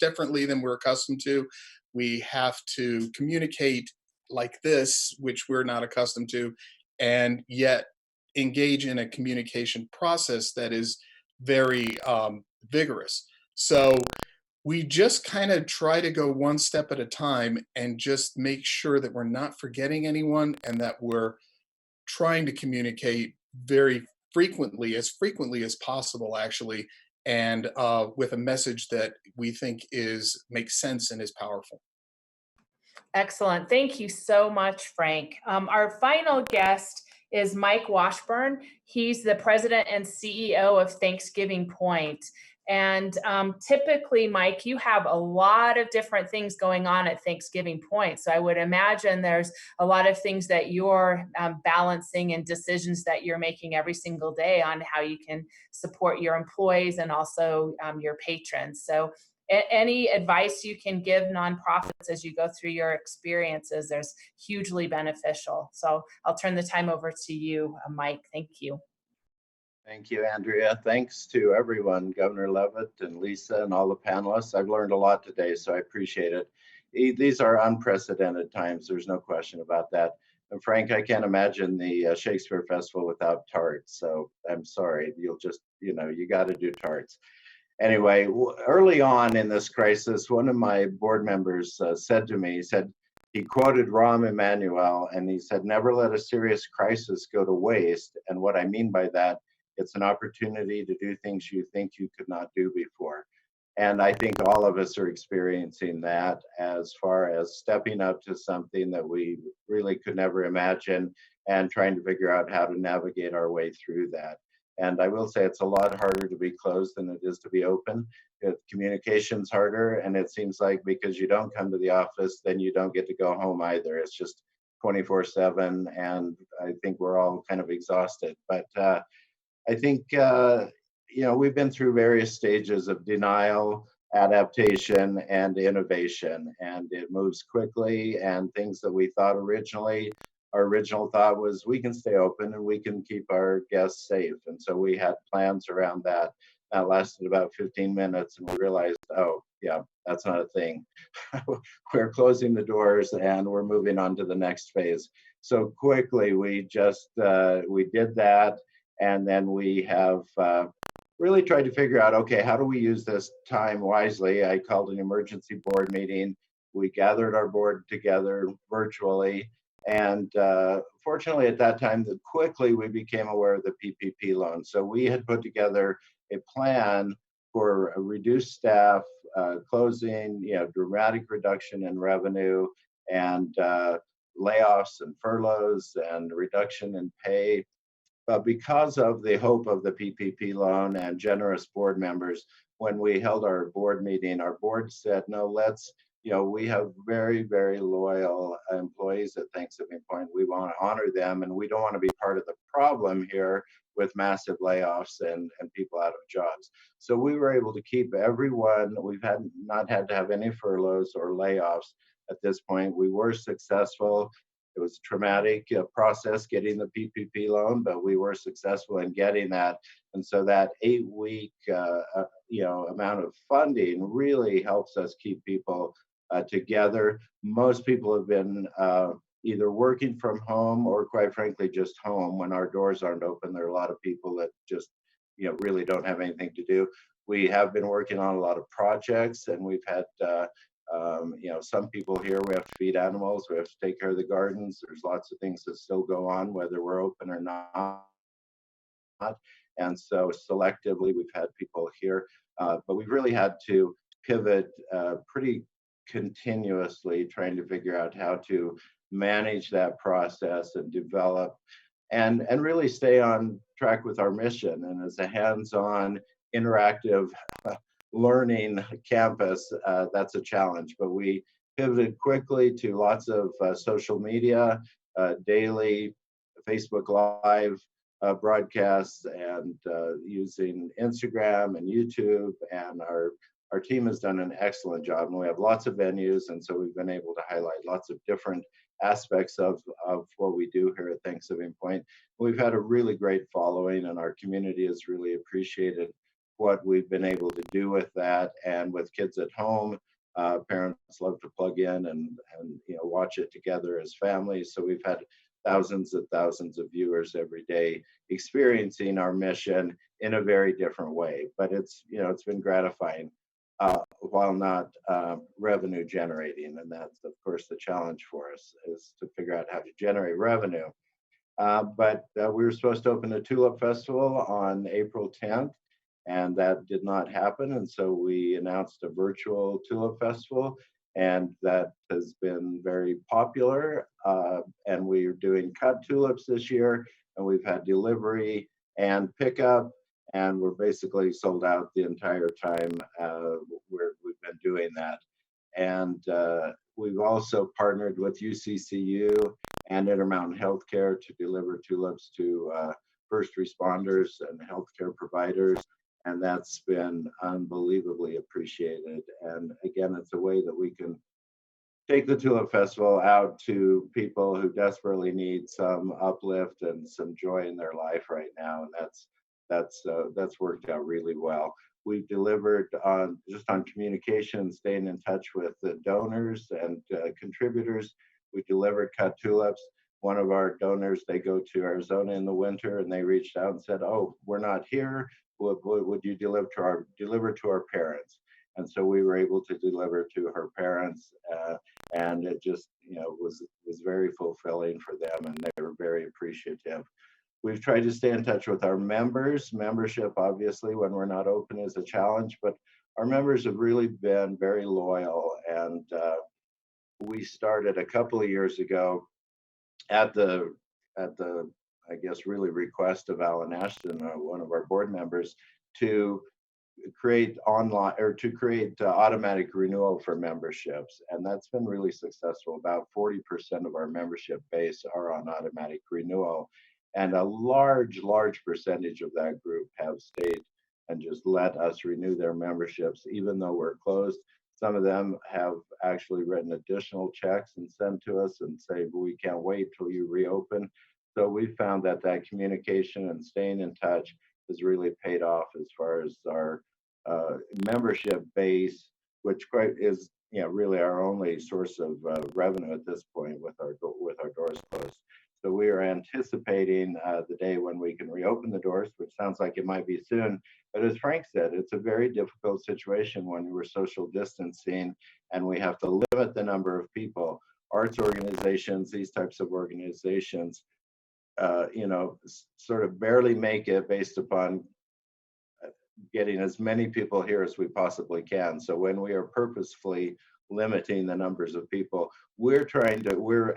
than we're accustomed to. We have to communicate like this, which we're not accustomed to, and yet engage in a communication process that is very vigorous. So we just kind of try to go one step at a time and just make sure that we're not forgetting anyone and that we're trying to communicate very frequently as possible, actually, and with a message that we think makes sense and is powerful. Excellent. Thank you so much, Frank. Our final guest is Mike Washburn. He's the president and CEO of Thanksgiving Point. And typically, Mike, you have a lot of different things going on at Thanksgiving Point. So I would imagine there's a lot of things that you're balancing and decisions that you're making every single day on how you can support your employees and also your patrons. So any advice you can give nonprofits as you go through your experiences, there's hugely beneficial. So I'll turn the time over to you, Mike. Thank you. Thank you, Andrea. Thanks to everyone, Governor Levitt and Lisa and all the panelists. I've learned a lot today, so I appreciate it. These are unprecedented times. There's no question about that. And Frank, I can't imagine the Shakespeare Festival without tarts. So I'm sorry, you'll just, you got to do tarts. Anyway, early on in this crisis, one of my board members said to me, he quoted Rahm Emanuel, and he said, "Never let a serious crisis go to waste." And what I mean by that, it's an opportunity to do things you think you could not do before. And I think all of us are experiencing that as far as stepping up to something that we really could never imagine and trying to figure out how to navigate our way through that. And I will say it's a lot harder to be closed than it is to be open. Communication's harder, and it seems like because you don't come to the office, then you don't get to go home either. It's just 24/7, and I think we're all kind of exhausted. But I think, we've been through various stages of denial, adaptation, and innovation, and it moves quickly, and things that we thought originally our original thought was we can stay open and we can keep our guests safe. And so we had plans around that. That lasted about 15 minutes, and we realized, oh, yeah, that's not a thing. We're closing the doors and we're moving on to the next phase. So quickly, we just we did that, and then we have really tried to figure out, okay, how do we use this time wisely? I called an emergency board meeting. We gathered our board together virtually, and fortunately at that time, quickly we became aware of the PPP loan. So we had put together a plan for a reduced staff, closing, dramatic reduction in revenue, and layoffs and furloughs and reduction in pay. But because of the hope of the PPP loan and generous board members, when we held our board meeting, our board said, no, let's, we have very, very loyal employees at Thanksgiving Point. We want to honor them, and we don't want to be part of the problem here with massive layoffs and people out of jobs. So we were able to keep everyone. We've not had to have any furloughs or layoffs at this point. We were successful. It was a traumatic process getting the PPP loan, but we were successful in getting that. And so that 8-week amount of funding really helps us keep people together. Most people have been either working from home or, quite frankly, just home when our doors aren't open. There are a lot of people that just really don't have anything to do. We have been working on a lot of projects, and we've had some people here, we have to feed animals, we have to take care of the gardens. There's lots of things that still go on, whether we're open or not. And so selectively, we've had people here, but we've really had to pivot pretty continuously, trying to figure out how to manage that process and develop and really stay on track with our mission. And as a hands-on, interactive learning campus, that's a challenge. But we pivoted quickly to lots of social media, daily Facebook Live broadcasts, and using Instagram and YouTube. And our team has done an excellent job, and we have lots of venues, and so we've been able to highlight lots of different aspects of what we do here at Thanksgiving Point. We've had a really great following, and our community has really appreciated what we've been able to do with that. And with kids at home, parents love to plug in and watch it together as families. So we've had thousands and thousands of viewers every day experiencing our mission in a very different way. But it's been gratifying while not revenue generating. And that's, of course, the challenge for us, is to figure out how to generate revenue. But we were supposed to open the Tulip Festival on April 10th, and that did not happen. And so we announced a virtual Tulip Festival, and that has been very popular. And we're doing cut tulips this year, and we've had delivery and pickup, and we're basically sold out the entire time we've been doing that. And we've also partnered with UCCU and Intermountain Healthcare to deliver tulips to first responders and healthcare providers. And that's been unbelievably appreciated. And again, it's a way that we can take the Tulip Festival out to people who desperately need some uplift and some joy in their life right now. And that's worked out really well. We've delivered on communication, staying in touch with the donors and contributors. We delivered cut tulips. One of our donors, they go to Arizona in the winter, and they reached out and said, "Oh, we're not here. Would you deliver to our parents?" And so we were able to deliver to her parents, and it just was very fulfilling for them, and they were very appreciative. We've tried to stay in touch with our members. Membership, obviously, when we're not open, is a challenge, but our members have really been very loyal. And we started a couple of years ago at the I guess really request of Alan Ashton, one of our board members, to create automatic renewal for memberships, and that's been really successful. About 40% of our membership base are on automatic renewal, and a large percentage of that group have stayed and just let us renew their memberships even though we're closed. Some of them have actually written additional checks and sent to us and say, we can't wait till you reopen. So we found that that communication and staying in touch has really paid off as far as our membership base, which quite is really our only source of revenue at this point with our doors closed. So we are anticipating the day when we can reopen the doors, which sounds like it might be soon. But as Frank said, it's a very difficult situation when we're social distancing and we have to limit the number of people. Arts organizations, these types of organizations, sort of barely make it based upon getting as many people here as we possibly can. So when we are purposefully limiting the numbers of people, we're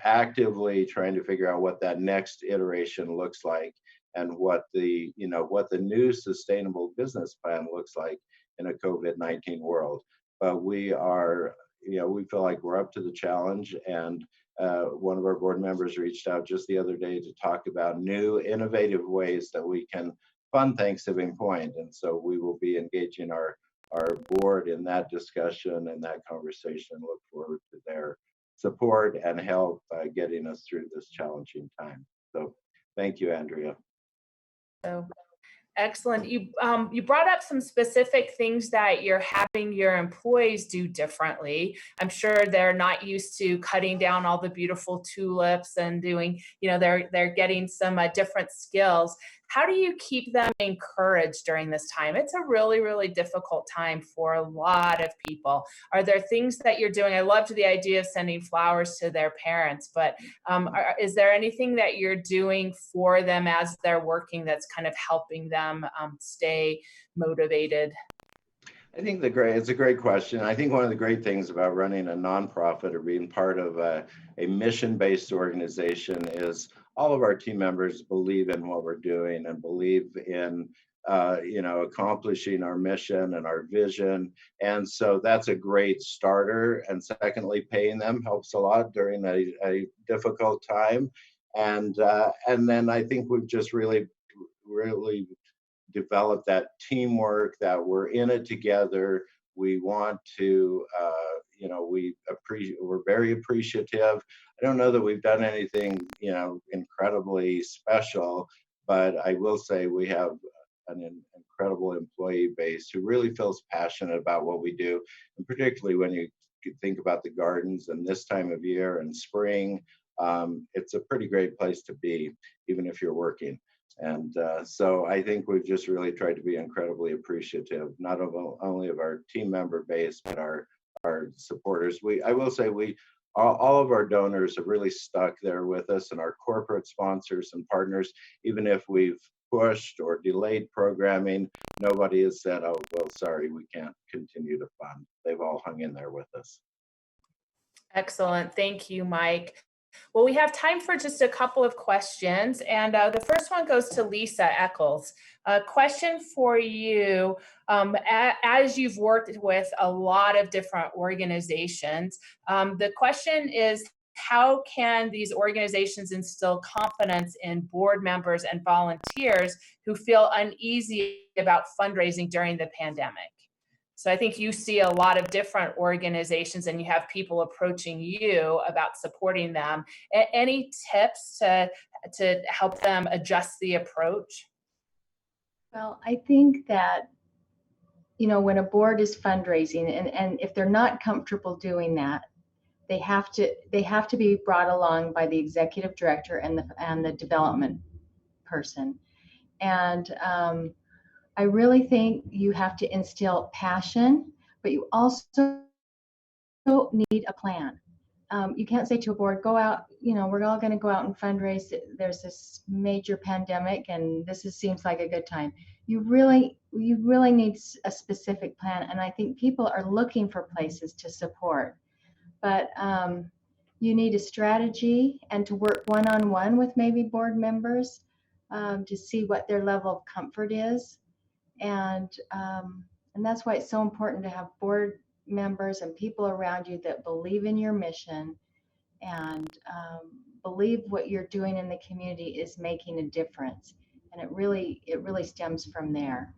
actively trying to figure out what that next iteration looks like and what the new sustainable business plan looks like in a COVID-19 world. But we feel like we're up to the challenge, and one of our board members reached out just the other day to talk about new innovative ways that we can fund Thanksgiving Point. And so we will be engaging our board in that discussion and that conversation. Look forward to their support and help getting us through this challenging time. So thank you, Andrea. So excellent. You brought up some specific things that you're having your employees do differently. I'm sure they're not used to cutting down all the beautiful tulips and doing, they're getting some different skills. How do you keep them encouraged during this time? It's a really, really difficult time for a lot of people. Are there things that you're doing? I loved the idea of sending flowers to their parents, but is there anything that you're doing for them as they're working that's kind of helping them stay motivated? I think it's a great question. I think one of the great things about running a nonprofit or being part of a mission-based organization is all of our team members believe in what we're doing and believe in accomplishing our mission and our vision. And so that's a great starter. And secondly, paying them helps a lot during a difficult time. And then I think we've just really develop that teamwork, that we're in it together. We want to, we're very appreciative. I don't know that we've done anything, incredibly special, but I will say we have an incredible employee base who really feels passionate about what we do. And particularly when you think about the gardens and this time of year and spring, it's a pretty great place to be, even if you're working. And so I think we've just really tried to be incredibly appreciative, not only of our team member base, but our supporters. I will say all of our donors have really stuck there with us, and our corporate sponsors and partners, even if we've pushed or delayed programming, nobody has said, oh, well, sorry, we can't continue to fund. They've all hung in there with us. Excellent. Thank you, Mike. Well, we have time for just a couple of questions, and the first one goes to Lisa Eccles. A question for you, as you've worked with a lot of different organizations, the question is, how can these organizations instill confidence in board members and volunteers who feel uneasy about fundraising during the pandemic? So I think you see a lot of different organizations and you have people approaching you about supporting them. Any tips to help them adjust the approach? Well, I think that, when a board is fundraising and if they're not comfortable doing that, they have to be brought along by the executive director and the development person. And I really think you have to instill passion, but you also need a plan. You can't say to a board, go out, we're all going to go out and fundraise. There's this major pandemic and seems like a good time. You really need a specific plan. And I think people are looking for places to support, but you need a strategy and to work one-on-one with maybe board members to see what their level of comfort is. And that's why it's so important to have board members and people around you that believe in your mission and believe what you're doing in the community is making a difference. And it really stems from there.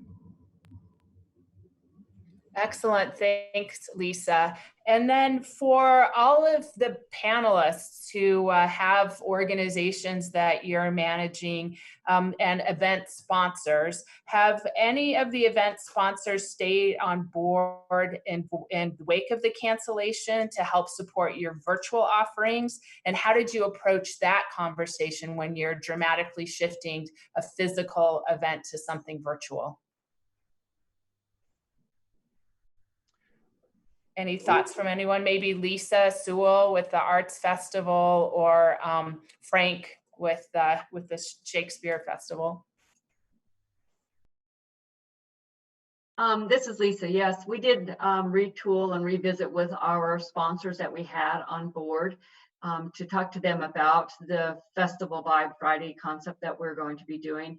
Excellent. Thanks, Lisa. And then for all of the panelists who have organizations that you're managing and event sponsors, have any of the event sponsors stayed on board in the wake of the cancellation to help support your virtual offerings? And how did you approach that conversation when you're dramatically shifting a physical event to something virtual? Any thoughts from anyone? Maybe Lisa Sewell with the Arts Festival, or Frank with the Shakespeare Festival. This is Lisa. Yes, we did retool and revisit with our sponsors that we had on board to talk to them about the Festival Vibe Friday concept that we're going to be doing.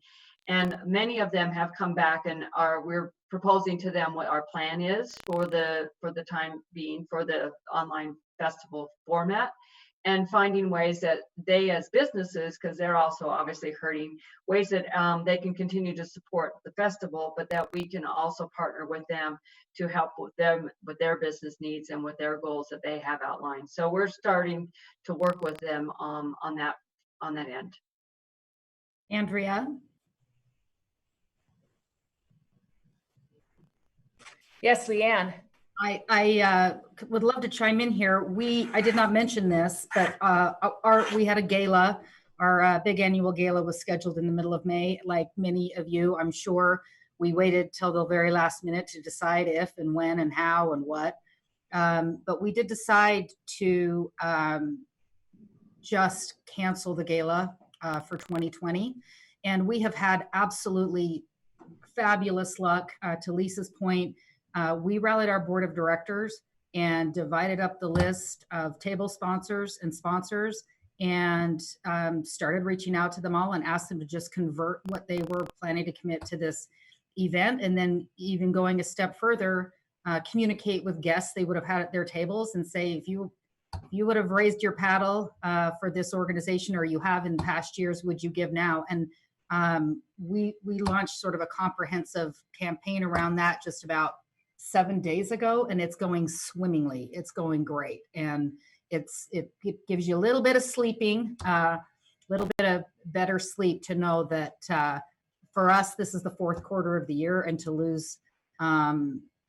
And many of them have come back and we're proposing to them what our plan is for the time being for the online festival format, and finding ways that they as businesses, because they're also obviously hurting, ways that they can continue to support the festival, but that we can also partner with them to help with them with their business needs and with their goals that they have outlined. So we're starting to work with them on that end. Andrea? Yes, Leanne. I would love to chime in here. I did not mention this, but we had a gala. Our big annual gala was scheduled in the middle of May. Like many of you, I'm sure we waited till the very last minute to decide if and when and how and what. But we did decide to just cancel the gala for 2020. And we have had absolutely fabulous luck. To Lisa's point, we rallied our board of directors and divided up the list of table sponsors and started reaching out to them all and asked them to just convert what they were planning to commit to this event. And then even going a step further, communicate with guests they would have had at their tables and say, if you would have raised your paddle for this organization, or you have in past years, would you give now? And we launched sort of a comprehensive campaign around that just about 7 days ago, and it's going swimmingly. It's going great, and it gives you a little bit of sleeping, a little bit of better sleep to know that for us this is the fourth quarter of the year, and to lose a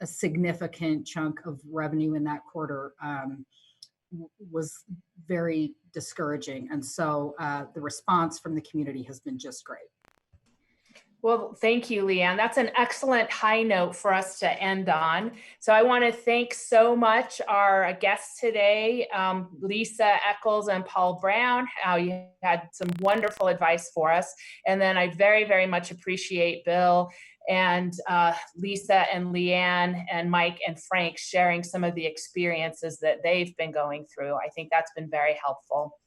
significant chunk of revenue in that quarter was very discouraging. And so the response from the community has been just great. Well, thank you, Leanne. That's an excellent high note for us to end on. So I want to thank so much our guests today, Lisa Eccles and Paul Brown. You had some wonderful advice for us. And then I very, very much appreciate Bill and Lisa and Leanne and Mike and Frank sharing some of the experiences that they've been going through. I think that's been very helpful.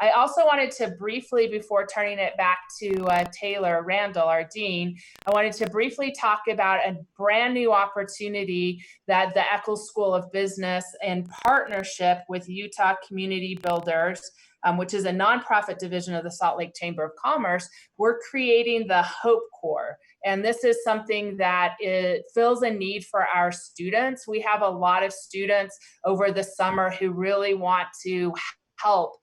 I also wanted to briefly, before turning it back to Taylor Randall, our dean, I wanted to briefly talk about a brand new opportunity that the Eccles School of Business, in partnership with Utah Community Builders, which is a nonprofit division of the Salt Lake Chamber of Commerce, we're creating the Hope Corps. And this is something that it fills a need for our students. We have a lot of students over the summer who really want to help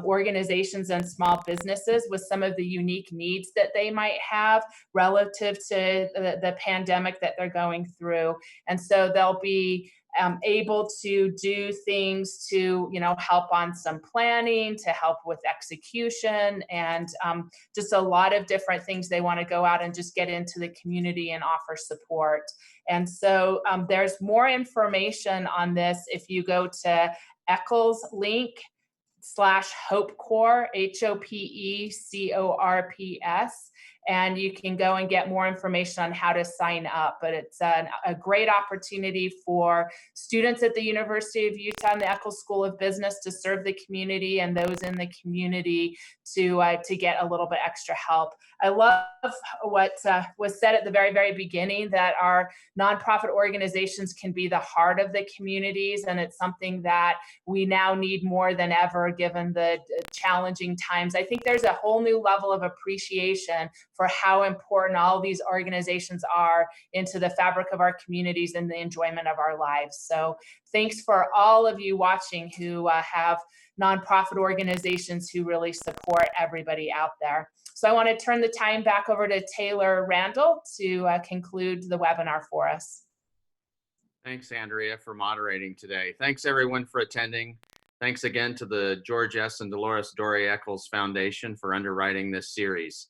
organizations and small businesses with some of the unique needs that they might have relative to the pandemic that they're going through. And so they'll be able to do things to, help on some planning, to help with execution, and just a lot of different things. They want to go out and just get into the community and offer support. And so there's more information on this if you go to Eccles link /Hope Corps, HOPECORPS, and you can go and get more information on how to sign up. But it's a great opportunity for students at the University of Utah and the Eccles School of Business to serve the community, and those in the community to get a little bit extra help. I love what was said at the very, very beginning, that our nonprofit organizations can be the heart of the communities, and it's something that we now need more than ever given the challenging times. I think there's a whole new level of appreciation for how important all these organizations are into the fabric of our communities and the enjoyment of our lives. So thanks for all of you watching who have nonprofit organizations who really support everybody out there. So I want to turn the time back over to Taylor Randall to conclude the webinar for us. Thanks, Andrea, for moderating today. Thanks, everyone, for attending. Thanks again to the George S. and Dolores Dory Eccles Foundation for underwriting this series.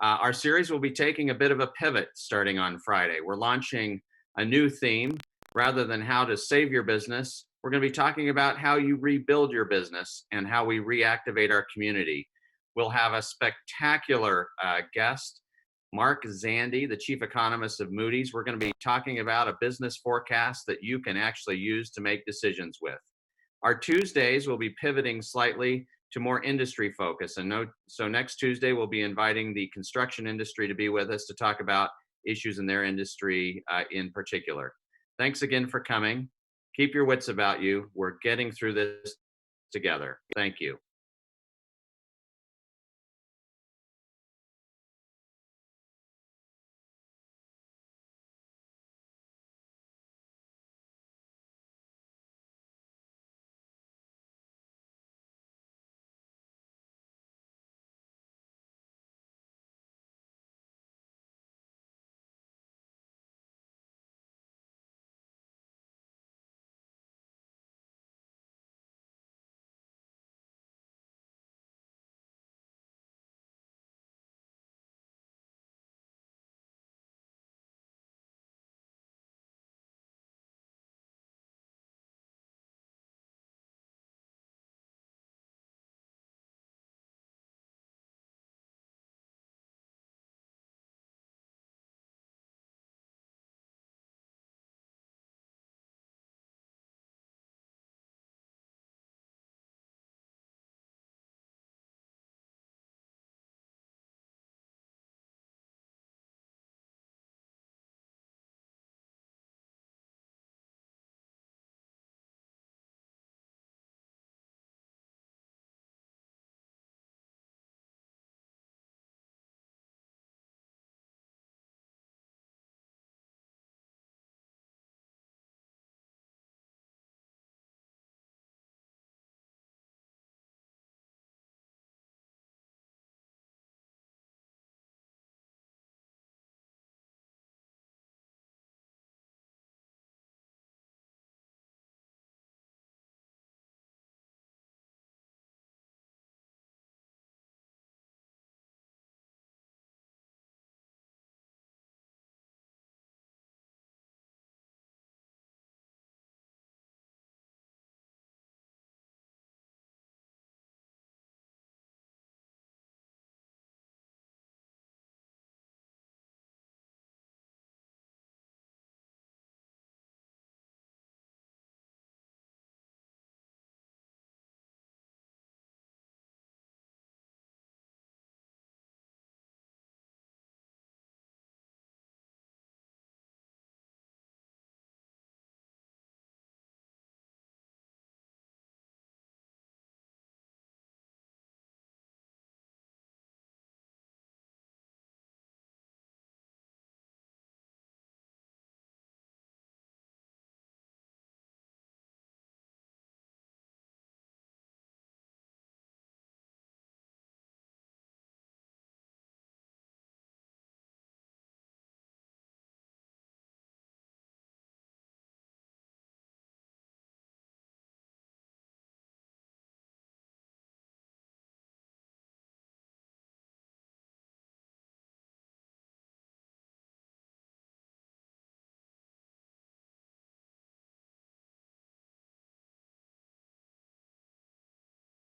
Our series will be taking a bit of a pivot starting on Friday. We're launching a new theme. Rather than how to save your business, we're going to be talking about how you rebuild your business and how we reactivate our community. We'll have a spectacular guest, Mark Zandi, the chief economist of Moody's. We're going to be talking about a business forecast that you can actually use to make decisions with. Our Tuesdays will be pivoting slightly to more industry focus. So next Tuesday, we'll be inviting the construction industry to be with us to talk about issues in their industry in particular. Thanks again for coming. Keep your wits about you. We're getting through this together. Thank you.